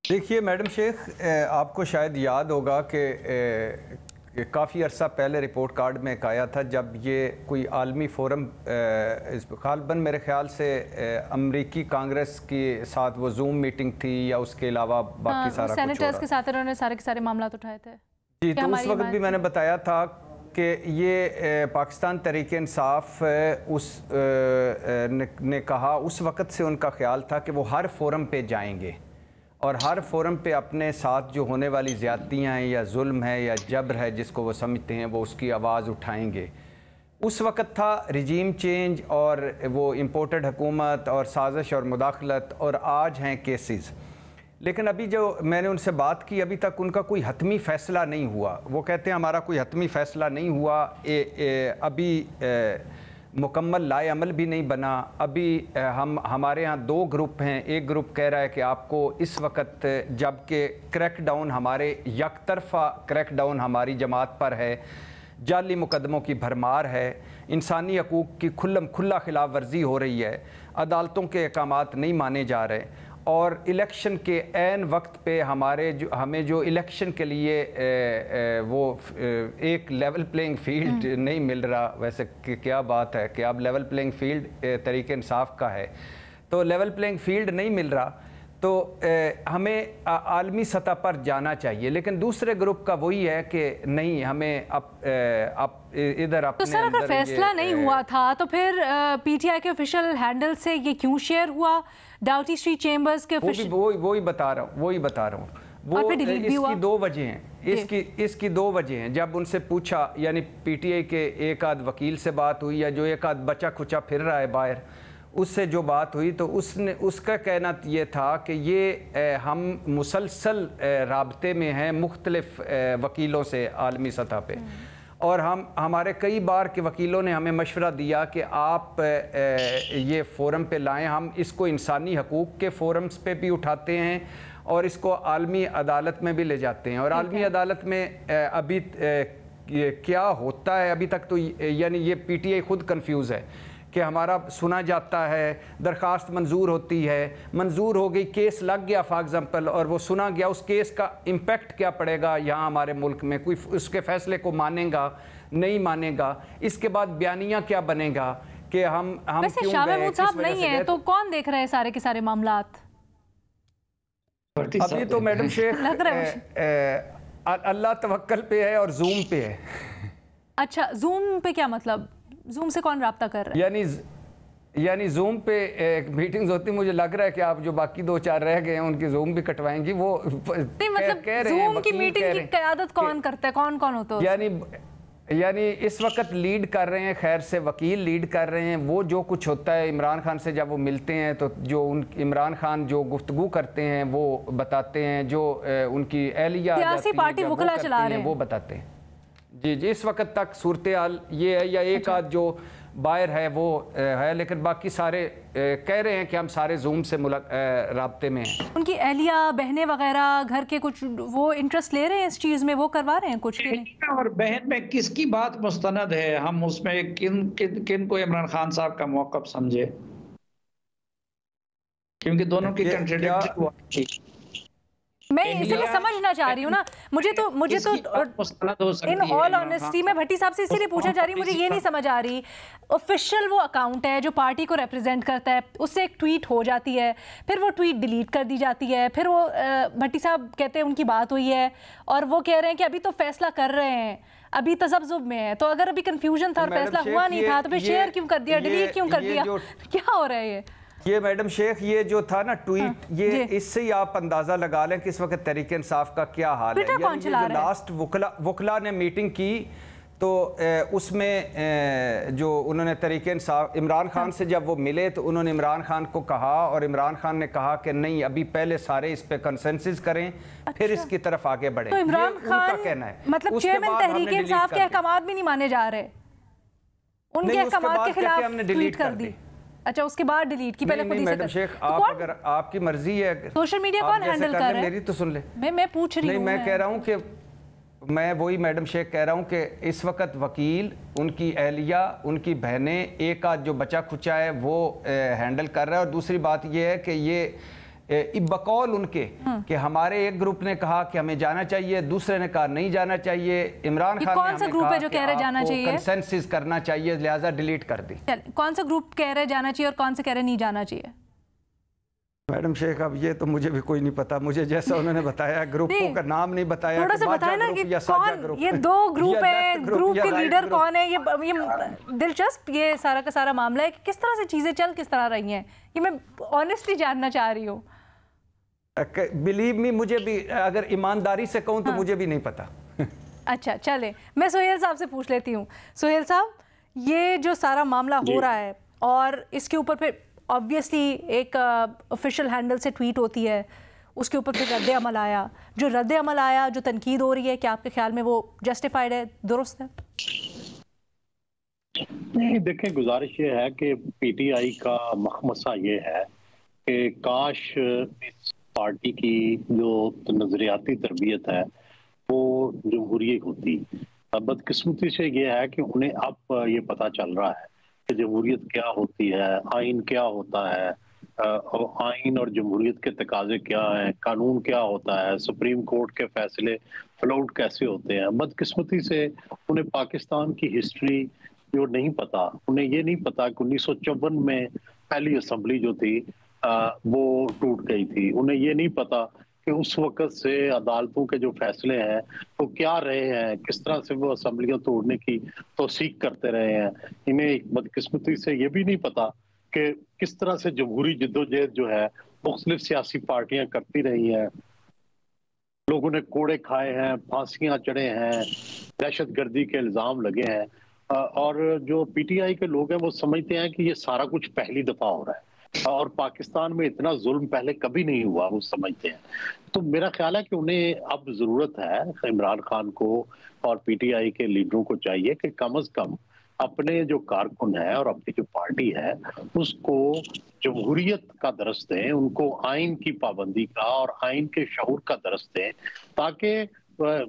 دیکھیے میڈم شیخ، آپ کو شاید یاد ہوگا کہ کافی عرصہ پہلے رپورٹ کارڈ میں ایک آیا تھا جب یہ کوئی عالمی فورم غالباً میرے خیال سے امریکی کانگریس کے ساتھ وہ زوم میٹنگ تھی یا اس کے علاوہ باقی سارا کچھ ہو رہا تھا. سینیٹرز کے ساتھ انہوں نے سارے کے سارے معاملات اٹھائے تھے. جی، تو اس وقت بھی میں نے بتایا تھا کہ یہ پاکستان تحریک انصاف اس نے کہا، اس وقت سے ان کا خیال تھا کہ وہ ہر فورم پہ جائیں گے اور ہر فورم پہ اپنے ساتھ جو ہونے والی زیادتیاں ہیں یا ظلم ہے یا جبر ہے جس کو وہ سمجھتے ہیں، وہ اس کی آواز اٹھائیں گے. اس وقت تھا رجیم چینج اور وہ امپورٹڈ حکومت اور سازش اور مداخلت، اور آج ہیں کیسز. لیکن ابھی جو میں نے ان سے بات کی، ابھی تک ان کا کوئی حتمی فیصلہ نہیں ہوا. وہ کہتے ہیں ہمارا کوئی حتمی فیصلہ نہیں ہوا، ابھی مکمل لائے عمل بھی نہیں بنا. ابھی ہمارے ہاں دو گروپ ہیں. ایک گروپ کہہ رہا ہے کہ آپ کو اس وقت جب کہ کریک ڈاؤن ہمارے یک طرفہ کریک ڈاؤن ہماری جماعت پر ہے، جعلی مقدموں کی بھرمار ہے، انسانی حقوق کی کھلا خلاف ورزی ہو رہی ہے، عدالتوں کے احکامات نہیں مانے جا رہے، اور الیکشن کے عین وقت پہ ہمیں جو الیکشن کے لیے وہ ایک لیول پلینگ فیلڈ نہیں مل رہا. ویسے کیا بات ہے کہ اب level playing field Tehreek Insaf کا ہے، تو لیول پلینگ فیلڈ نہیں مل رہا تو ہمیں عالمی سطح پر جانا چاہیے. لیکن دوسرے گروپ کا وہی ہے کہ نہیں، ہمیں ادھر اپنے تو سر اگر فیصلہ نہیں ہوا تھا تو پھر پی ٹی آئی کے آفیشیل ہینڈل سے یہ کیوں شیئر ہوا؟ ڈاؤٹی اسٹریٹ چیمبرز کے وہی بتا رہا ہوں. وہ اس کی دو وجہ ہیں. اس کی دو وجہ ہیں. جب ان سے پوچھا، یعنی پی ٹی آئی کے ایک آدھ وکیل سے بات ہوئی یا جو ایک آدھ بچہ کھچا پھر رہا ہے باہر، اس سے جو بات ہوئی تو اس کا کہنا یہ تھا کہ یہ ہم مسلسل رابطے میں ہیں مختلف وکیلوں سے عالمی سطح پہ، اور ہمارے کئی بار کے وکیلوں نے ہمیں مشورہ دیا کہ آپ یہ فورم پہ لائیں. ہم اس کو انسانی حقوق کے فورمز پہ بھی اٹھاتے ہیں اور اس کو عالمی عدالت میں بھی لے جاتے ہیں. اور عالمی عدالت میں ابھی کیا ہوتا ہے ابھی تک تو یعنی یہ پی ٹی آئی خود کنفیوز ہے کہ ہمارا سنا جاتا ہے، درخواست منظور ہوتی ہے، منظور ہو گئی، کیس لگ گیا فار ایگزامپل، اور وہ سنا گیا، اس کیس کا امپیکٹ کیا پڑے گا یہاں ہمارے ملک میں، کوئی اس کے فیصلے کو مانے گا نہیں مانے گا، اس کے بعد بیانیہ کیا بنے گا کہ ہم ویسے شاہ محمود صاحب نہیں ہیں تو کون دیکھ رہے ہیں سارے کے سارے معاملات؟ ابھی تو میڈم شیخ اللہ توکل پہ ہے اور زوم پہ ہے. اچھا، زوم پہ کیا مطلب؟ زوم سے کون رابطہ کر رہا ہے؟ یعنی زوم پہ ایک میٹنگز ہوتی، مجھے لگ رہا ہے کہ آپ جو باقی دو چار رہ گئے ہیں ان کی زوم بھی کٹوائیں گی. وہ نہیں مطلب زوم کی میٹنگ کی قیادت کون کرتا ہے، کون ہوتا ہے؟ یعنی اس وقت لیڈ کر رہے ہیں، خیر سے وکیل لیڈ کر رہے ہیں. وہ جو کچھ ہوتا ہے عمران خان سے جب وہ ملتے ہیں تو جو عمران خان جو گفتگو کرتے ہیں وہ بتاتے ہیں، جو ان کی اہلیہ سیاسی پارٹی وکلا چلا رہے ہیں وہ بتاتے ہیں. جی اس وقت تک صورتحال یہ ہے، یا ایک آدھ جو باہر ہے وہ ہے، لیکن باقی سارے کہہ رہے ہیں کہ ہم سارے زوم سے رابطے میں ہیں. ان کی اہلیہ بہنیں وغیرہ گھر کے کچھ وہ انٹرسٹ لے رہے ہیں اس چیز میں، وہ کروا رہے ہیں کچھ کے نہیں؟ اور بہن میں کس کی بات مستند ہے؟ ہم اس میں کن کو عمران خان صاحب کا موقف سمجھے، کیونکہ دونوں کی کنٹریڈکٹری ہوا تھی. میں اسی لیے سمجھنا چاہ رہی ہوں نا، مجھے تو ان آل آنیسٹی میں بھٹی صاحب سے اسی لیے پوچھنا چاہ رہی ہوں، مجھے یہ نہیں سمجھ آ رہی. آفیشیل وہ اکاؤنٹ ہے جو پارٹی کو ریپرزینٹ کرتا ہے، اس سے ایک ٹویٹ ہو جاتی ہے، پھر وہ ٹویٹ ڈیلیٹ کر دی جاتی ہے، پھر وہ بھٹی صاحب کہتے ہیں ان کی بات ہوئی ہے اور وہ کہہ رہے ہیں کہ ابھی تو فیصلہ کر رہے ہیں، ابھی تذبذب میں ہے. تو اگر ابھی کنفیوژن تھا اور فیصلہ ہوا نہیں تھا تو پھر شیئر کیوں کر دیا، ڈیلیٹ کیوں کر دیا؟ کیا ہو رہا ہے یہ میڈم شیخ؟ یہ جو تھا نا ٹویٹ، یہ اس سے ہی آپ اندازہ لگا لیں کہ اس وقت تحریک انصاف کا کیا حال ہے. یعنی جو لاسٹ وکلا نے میٹنگ کی تو اس میں جو انہوں نے تحریک انصاف عمران خان سے جب وہ ملے تو انہوں نے عمران خان کو کہا، اور عمران خان نے کہا کہ نہیں، ابھی پہلے سارے اس پہ کنسنسس کریں پھر اس کی طرف آگے بڑھیں. تو عمران خان مطلب چیئرمین تحریک انصاف کے احکامات بھی نہیں مانے جا رہے، ان کے احکامات کے خلاف ٹویٹ کر دی. اچھا، اس کے بعد ڈیلیٹ کی، پہلے خود ہی سے میڈم شیخ اگر آپ کی مرضی ہے سوشل میڈیا کون ہینڈل کر رہا ہے؟ میری تو سن لیں. میں پوچھ رہی ہوں، میں کہہ رہا ہوں کہ میں وہی میڈم شیخ کہہ رہا ہوں کہ اس وقت وکیل، ان کی اہلیہ، ان کی بہنیں، ایک آدھ جو بچہ کھچا ہے وہ ہینڈل کر رہا ہے، اور دوسری بات یہ ہے کہ یہ بقول ان کے کہ ہمارے ایک گروپ نے کہا کہ ہمیں جانا چاہیے، دوسرے نے کہا نہیں جانا چاہیے، عمران خان نے ہمیں کہا کہ آپ کو کنسنسس کرنا چاہیے لہٰذا ڈیلیٹ کر دی۔ کون سا گروپ کہہ رہے جانا چاہیے اور کون سے کہہ رہے نہیں جانا چاہیے؟ میڈم شیخ اب یہ تو مجھے بھی کوئی نہیں پتا، مجھے جیسا انہوں نے بتایا گروپوں کا نام نہیں بتایا، تھوڑا سا بتائیں نا کہ کون یہ دو گروپ ہیں، گروپ کے لیڈر کون ہیں، یہ دلچسپ یہ سارا کا سارا معاملہ ہے کہ کس طرح سے چیزیں چل کس طرح رہی ہیں، یہ میں آنیسٹلی جاننا چاہ رہی ہوں۔ بلیو می مجھے بھی اگر ایمانداری سے کہوں تو مجھے بھی نہیں پتا۔ اچھا چلیں میں سہیل صاحب سے پوچھ لیتی ہوں۔ سہیل صاحب، یہ جو سارا معاملہ ہو رہا ہے اور اس کے اوپر پھر آبویسلی ایک آفیشیل ہینڈل سے ٹویٹ ہوتی ہے، اس کے اوپر پھر رد عمل آیا، جو رد عمل آیا، جو تنقید ہو رہی ہے، کیا آپ کے خیال میں وہ جسٹیفائڈ ہے، درست ہے؟ نہیں دیکھیں، گزارش یہ ہے کہ پی ٹی آئی کا مخمصہ یہ ہے کہ کاش اس پارٹی کی جو نظریاتی تربیت ہے وہ جمہوری ہوتی۔ بدقسمتی سے یہ ہے کہ انہیں اب یہ پتہ چل رہا ہے کہ جمہوریت کیا ہوتی ہے، آئین کیا ہوتا ہے، آئین اور جمہوریت کے تقاضے کیا ہیں، قانون کیا ہوتا ہے، سپریم کورٹ کے فیصلے فلوٹ کیسے ہوتے ہیں۔ بدقسمتی سے انہیں پاکستان کی ہسٹری جو نہیں پتا، انہیں یہ نہیں پتا کہ 1954 میں پہلی اسمبلی جو تھی وہ ٹوٹ گئی تھی، انہیں یہ نہیں پتا کہ اس وقت سے عدالتوں کے جو فیصلے ہیں وہ کیا رہے ہیں، کس طرح سے وہ اسمبلیاں توڑنے کی توثیق کرتے رہے ہیں۔ انہیں بدقسمتی سے یہ بھی نہیں پتا کہ کس طرح سے جمہوری جدوجہد جو ہے مختلف سیاسی پارٹیاں کرتی رہی ہیں، لوگوں نے کوڑے کھائے ہیں، پھانسیاں چڑھے ہیں، دہشت گردی کے الزام لگے ہیں، اور جو پی ٹی آئی کے لوگ ہیں وہ سمجھتے ہیں کہ یہ سارا کچھ پہلی دفعہ ہو رہا ہے اور پاکستان میں اتنا ظلم پہلے کبھی نہیں ہوا، وہ سمجھتے ہیں۔ تو میرا خیال ہے کہ انہیں اب ضرورت ہے، عمران خان کو اور پی ٹی آئی کے لیڈروں کو چاہیے کہ کم از کم اپنے جو کارکن ہے اور اپنی جو پارٹی ہے اس کو جمہوریت کا درس دیں، ان کو آئین کی پابندی کا اور آئین کے شعور کا درس دیں، تاکہ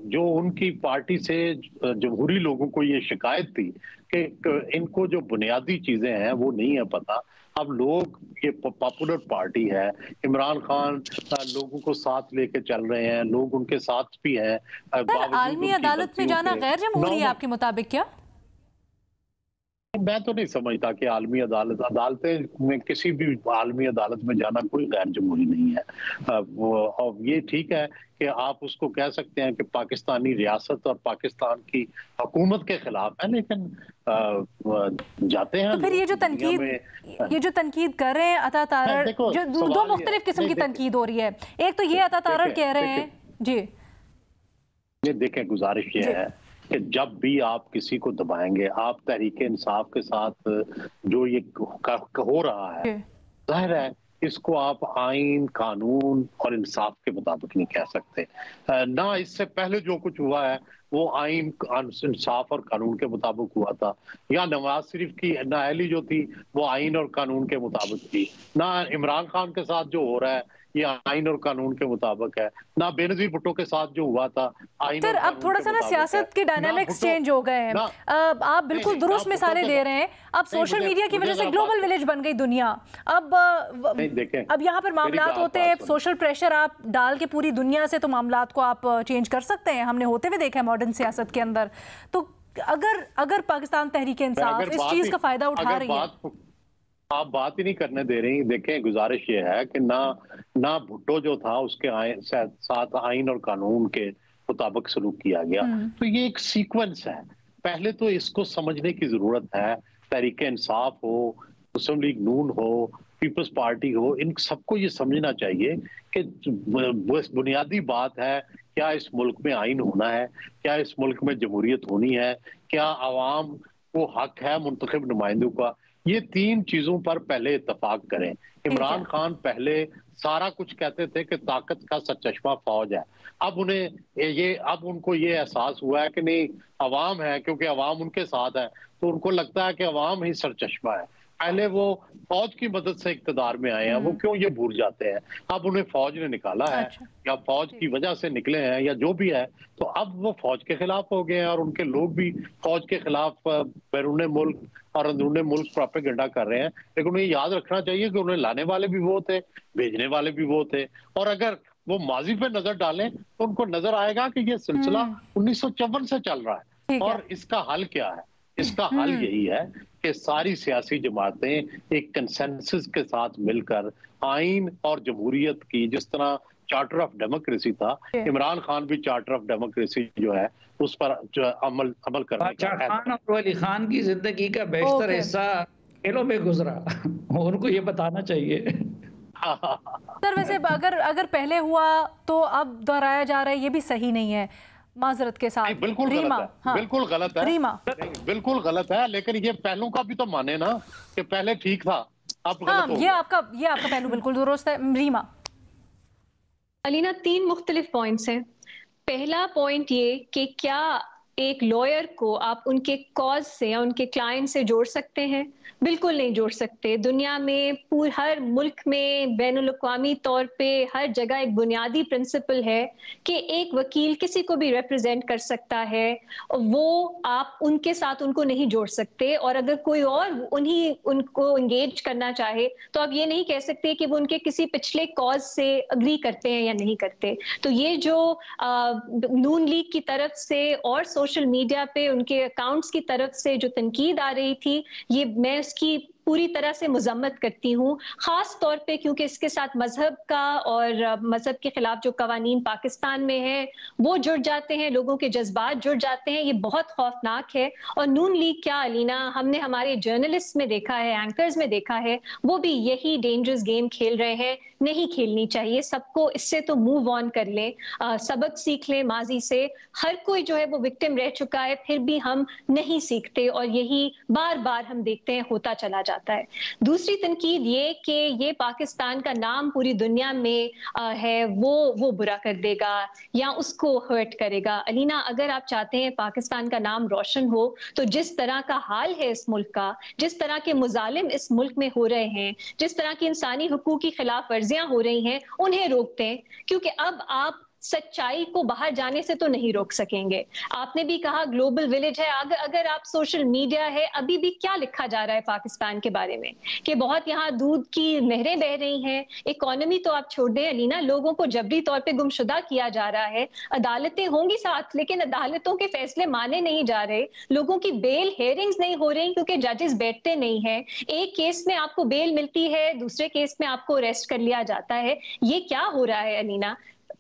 جو ان کی پارٹی سے جمہوری لوگوں کو یہ شکایت تھی کہ ان کو جو بنیادی چیزیں ہیں وہ نہیں ہے پتہ۔ اب لوگ، یہ پاپولر پارٹی ہے، عمران خان لوگوں کو ساتھ لے کے چل رہے ہیں، لوگ ان کے ساتھ بھی ہیں۔ عالمی عدالت میں جانا غیر جمہوری ہے آپ کے مطابق کیا؟ میں تو نہیں سمجھتا کہ عالمی عدالتیں میں کسی بھی عالمی عدالت میں جانا کوئی غیر جمہوری نہیں ہے۔ اور یہ ٹھیک ہے کہ آپ اس کو کہہ سکتے ہیں کہ پاکستانی ریاست اور پاکستان کی حکومت کے خلاف ہے، لیکن جاتے ہیں۔ تو پھر یہ جو تنقید کر رہے ہیں عطا تارڑ، جو دو مختلف قسم کی تنقید ہو رہی ہے، ایک تو یہ عطا تارڑ کہہ رہے ہیں جی، یہ دیکھیں گزارش یہ ہے کہ جب بھی آپ کسی کو دبائیں گے، آپ تحریک انصاف کے ساتھ جو یہ ہو رہا ہے، ظاہر ہے اس کو آپ آئین، قانون اور انصاف کے مطابق نہیں کہہ سکتے۔ نہ اس سے پہلے جو کچھ ہوا ہے وہ آئین، انصاف اور قانون کے مطابق ہوا تھا، یا نواز شریف کی نااہلی جو تھی وہ آئین اور قانون کے مطابق تھی، نہ عمران خان کے ساتھ جو ہو رہا ہے یہ آئین اور قانون کے مطابق ہے، نہ بے نظیر بھٹو کے ساتھ جو ہوا تھا آئین اور قانون کے مطابق ہے۔ اب تھوڑا سا نا سیاست کے ڈائنامکس چینج ہو گئے ہیں، آپ بالکل درست مثالیں دے رہے ہیں۔ اب سوشل میڈیا کی وجہ سے گلوبل ولیج بن گئی دنیا، اب یہاں پر معاملات ہوتے ہیں، سوشل پریشر آپ ڈال کے پوری دنیا سے تو معاملات کو آپ چینج کر سکتے ہیں، ہم نے ہوتے ہوئے دیکھا ہے ماڈرن سیاست کے اندر۔ تو اگر پاکستان تحریک انصاف اس چیز کا فائدہ اٹھا رہی ہے، آپ بات ہی نہیں کرنے دے رہی۔ دیکھیں گزارش یہ ہے کہ نہ بھٹو جو تھا اس کے ساتھ آئین اور قانون کے مطابق سلوک کیا گیا، تو یہ ایک سیکوینس ہے۔ پہلے تو اس کو سمجھنے کی ضرورت ہے، تحریک انصاف ہو، مسلم لیگ نون ہو، پیپلز پارٹی ہو، ان سب کو یہ سمجھنا چاہیے کہ بنیادی بات ہے کیا اس ملک میں آئین ہونا ہے، کیا اس ملک میں جمہوریت ہونی ہے، کیا عوام کو حق ہے منتخب نمائندوں کا۔ یہ تین چیزوں پر پہلے اتفاق کریں۔ عمران خان پہلے سارا کچھ کہتے تھے کہ طاقت کا سرچشمہ فوج ہے، اب ان کو یہ احساس ہوا ہے کہ نہیں، عوام ہے، کیونکہ عوام ان کے ساتھ ہے تو ان کو لگتا ہے کہ عوام ہی سرچشمہ ہے۔ पहले वो फौज की मदद से इक्तदार में आए हैं, वो क्यों ये भूल जाते हैं? अब उन्हें फौज ने निकाला है या फौज की वजह से निकले हैं या जो भी है, तो अब वो फौज के खिलाफ हो गए हैं और उनके लोग भी फौज के खिलाफ बैरून मुल्क और अंदरूनी मुल्क प्रोपेगेंडा कर रहे हैं। लेकिन उन्हें याद रखना चाहिए कि उन्हें लाने वाले भी वो थे, भेजने वाले भी वो थे, और अगर वो माजी पे नजर डालें तो उनको नजर आएगा कि ये सिलसिला 1954 से चल रहा है। और इसका हल क्या है? इसका हल यही है कि सारी सियासी जमातें एक कंसेंसस के साथ मिलकर आइन और जमहूरियत की, जिस तरह चार्टर ऑफ डेमोक्रेसी था, इमरान खान भी चार्टर ऑफ डेमोक्रेसी जो है उस पर जो अमल करने का है। खान और वली खान की जिंदगी का बेशतर हिस्सा खेलों में गुजरा, उनको ये बताना चाहिए। सर वैसे अगर पहले हुआ तो अब दोहराया जा रहा है, ये भी सही नहीं है, माजरत के साथ। बिल्कुल रीमा, गलत है, बिल्कुल गलत है, रीमा बिल्कुल गलत है, लेकिन ये पहलू का भी तो माने ना कि पहले ठीक था, अब गलत हो ये आपका पहलू बिल्कुल दुरुस्त है। रीमा। अलीना, 3 मुख्तलिफ पॉइंट्स हैं। पहला पॉइंट ये कि क्या एक लॉयर को आप उनके कॉज से या उनके क्लाइंट से जोड़ सकते हैं? बिल्कुल नहीं जोड़ सकते। दुनिया में हर मुल्क में बैनुल-अक़वामी तौर पे हर जगह एक बुनियादी प्रिंसिपल है कि एक वकील किसी को भी रिप्रेजेंट कर सकता है, वो आप उनके साथ उनको नहीं जोड़ सकते। और अगर कोई और उनको एंगेज करना चाहे तो आप ये नहीं कह सकते कि वो उनके किसी पिछले कॉज से अग्री करते हैं या नहीं करते। तो ये जो नून लीग की तरफ से और सोशल मीडिया पे उनके अकाउंट्स की तरफ से जो तनकीद आ रही थी, ये मैं उसकी पूरी तरह से मजम्मत करती हूँ, खास तौर पे क्योंकि इसके साथ मजहब का और मजहब के खिलाफ जो कवानीन पाकिस्तान में है वो जुड़ जाते हैं, लोगों के जज्बात जुड़ जाते हैं। ये बहुत खौफनाक है। और नून लीग क्या अलीना, हमने हमारे जर्नलिस्ट में देखा है, एंकर्स में देखा है, वो भी यही डेंजरस गेम खेल रहे हैं। नहीं खेलनी चाहिए। सबको इससे तो मूव ऑन कर लें, सबक सीख लें माजी से। हर कोई जो है वो विक्टिम रह चुका है, फिर भी हम नहीं सीखते और यही बार बार हम देखते हैं होता चला जाता है। दूसरी तनकीद ये कि ये पाकिस्तान का नाम पूरी दुनिया में है, वो बुरा कर देगा या उसको हर्ट करेगा। अलीना, अगर आप चाहते हैं पाकिस्तान का नाम रोशन हो तो जिस तरह का हाल है इस मुल्क का, जिस तरह के मुजालिम इस मुल्क में हो रहे हैं, जिस तरह की इंसानी हुकूक की खिलाफ वर्जियां हो रही हैं, उन्हें रोकते हैं। क्योंकि अब आप सच्चाई को बाहर जाने से तो नहीं रोक सकेंगे। आपने भी कहा ग्लोबल विलेज है, अगर आप सोशल मीडिया है, अभी भी क्या लिखा जा रहा है पाकिस्तान के बारे में कि बहुत यहाँ दूध की नहरें बह रही हैं। इकोनॉमी तो आप छोड़ दें अलीना, लोगों को जबरी तौर पे गुमशुदा किया जा रहा है। अदालतें होंगी साथ, लेकिन अदालतों के फैसले माने नहीं जा रहे। लोगों की बेल हेयरिंग्स नहीं हो रही क्योंकि जजेस बैठते नहीं है। एक केस में आपको बेल मिलती है, दूसरे केस में आपको अरेस्ट कर लिया जाता है। ये क्या हो रहा है अलीना?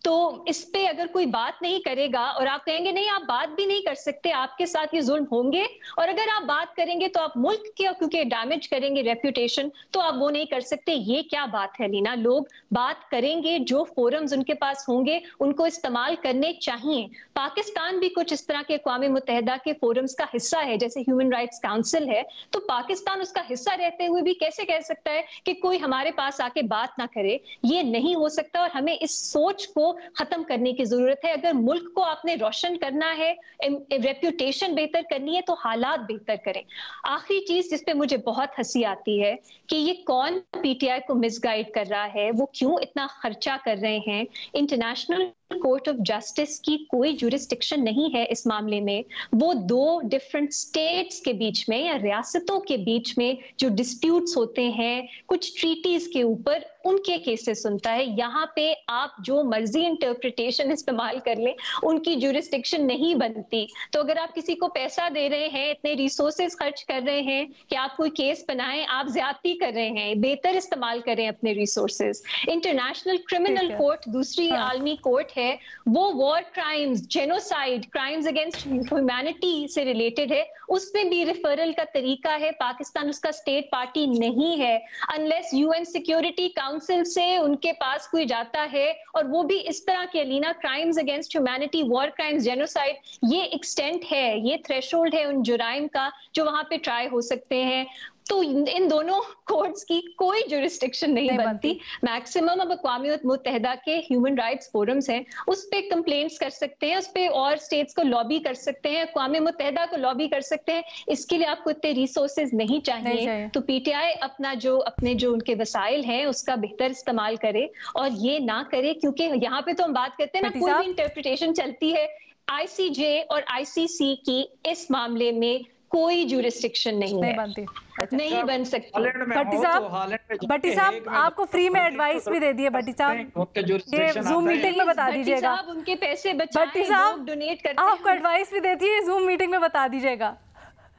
तो इस पे अगर कोई बात नहीं करेगा और आप कहेंगे नहीं आप बात भी नहीं कर सकते, आपके साथ ये जुल्म होंगे, और अगर आप बात करेंगे तो आप मुल्क के क्योंकि डैमेज करेंगे रेप्यूटेशन, तो आप वो नहीं कर सकते। ये क्या बात है लीना? लोग बात करेंगे, जो फोरम्स उनके पास होंगे उनको इस्तेमाल करने चाहिए। पाकिस्तान भी कुछ इस तरह के अक़वाम मुत्तहिदा के फोरम्स का हिस्सा है, जैसे ह्यूमन राइट्स काउंसिल है, तो पाकिस्तान उसका हिस्सा रहते हुए भी कैसे कह सकता है कि कोई हमारे पास आके बात ना करे? ये नहीं हो सकता और हमें इस सोच को खत्म करने की जरूरत है। अगर मुल्क को आपने रोशन करना है, रेप्यूटेशन बेहतर करनी है, तो हालात बेहतर करें। आखिरी चीज जिस पे मुझे बहुत हंसी आती है कि ये कौन पीटीआई को मिसगाइड कर रहा है, वो क्यों इतना खर्चा कर रहे हैं। इंटरनेशनल कोर्ट ऑफ जस्टिस की कोई जुरिस्डिक्शन नहीं है इस मामले में। वो 2 डिफरेंट स्टेट्स के बीच में या रियासतों के बीच में जो डिस्प्यूट्स होते हैं कुछ ट्रीटीज के ऊपर, उनके केसेस सुनता है। यहाँ पे आप जो मर्जी इंटरप्रिटेशन इस्तेमाल कर लें, उनकी जुरिस्डिक्शन नहीं बनती। तो अगर आप किसी को पैसा दे रहे हैं, इतने रिसोर्सेज खर्च कर रहे हैं कि आप कोई केस बनाएं, आप ज्यादती कर रहे हैं। बेहतर इस्तेमाल करें अपने रिसोर्सेज। इंटरनेशनल क्रिमिनल कोर्ट दूसरी आलमी कोर्ट है, वो war crimes, genocide, crimes against humanity से रिलेटेड है। उसमें भी रेफरल का तरीका है। पाकिस्तान उसका स्टेट पार्टी नहीं है। अनलेस यूएन सिक्योरिटी काउंसिल से उनके पास कोई जाता है, और वो भी इस तरह के Alina crimes against humanity, war crimes, genocide, ये एक्सटेंट है, ये थ्रेशोल्ड है उन जुराइम का जो वहां पे ट्राई हो सकते हैं। तो इन दोनों कोर्ट्स की कोई जुरिस्डिक्शन नहीं बनती। मैक्सिमम अब अक़वाम मुत्तहिदा के ह्यूमन राइट्स फोरम्स हैं, उस पे कंप्लेंट्स कर सकते हैं, उस पे और स्टेट्स को लॉबी कर सकते हैं, अक़वाम मुत्तहिदा को लॉबी कर सकते हैं। इसके लिए आपको इतने रिसोर्सेज नहीं चाहिए। तो पीटीआई अपने जो उनके वसाइल हैं उसका बेहतर इस्तेमाल करे और ये ना करे, क्योंकि यहाँ पे तो हम बात करते हैं ना, कोई भी इंटरप्रिटेशन चलती है, आईसीजे और आईसीसी की इस मामले में कोई जुरिस्डिक्शन नहीं बनती, नहीं बन सकती। भट्टी साहब आपको फ्री में एडवाइस भी दे दी है। भट्टी साहब ये जूम मीटिंग में बता दीजिएगा, उनके पैसे बचाएं, भट्टी साहब डोनेट करते आपको एडवाइस भी देती है, जूम मीटिंग में बता दीजिएगा।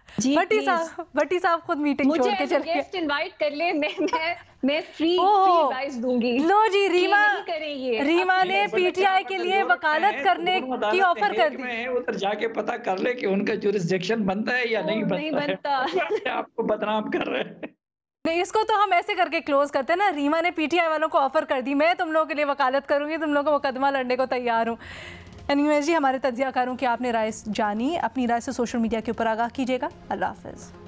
भट्टी साहब खुद मीटिंग छोड़ के चले गए। गेस्ट इनवाइट कर ले, मैं फ्री एडवाइस दूंगी। लो जी, रीमा ने पीटीआई के लिए वकालत करने की ऑफर कर दी। उधर जाके पता कर ले कि उनका जुरिस्डिक्शन बनता है या नहीं बनता। आपको बदनाम कर रहे हैं। नहीं, इसको तो हम ऐसे करके क्लोज करते हैं ना, रीमा ने पीटीआई वालों को ऑफर कर दी, मैं तुम लोगों के लिए वकालत करूंगी, तुम लोगों को मुकदमा लड़ने को तैयार हूँ। एनीवेज जी, हमारे तज्जियाकारों की आपने राय जानी, अपनी राय से सोशल मीडिया के ऊपर आगाह कीजिएगा। अल्लाह हाफ़िज़।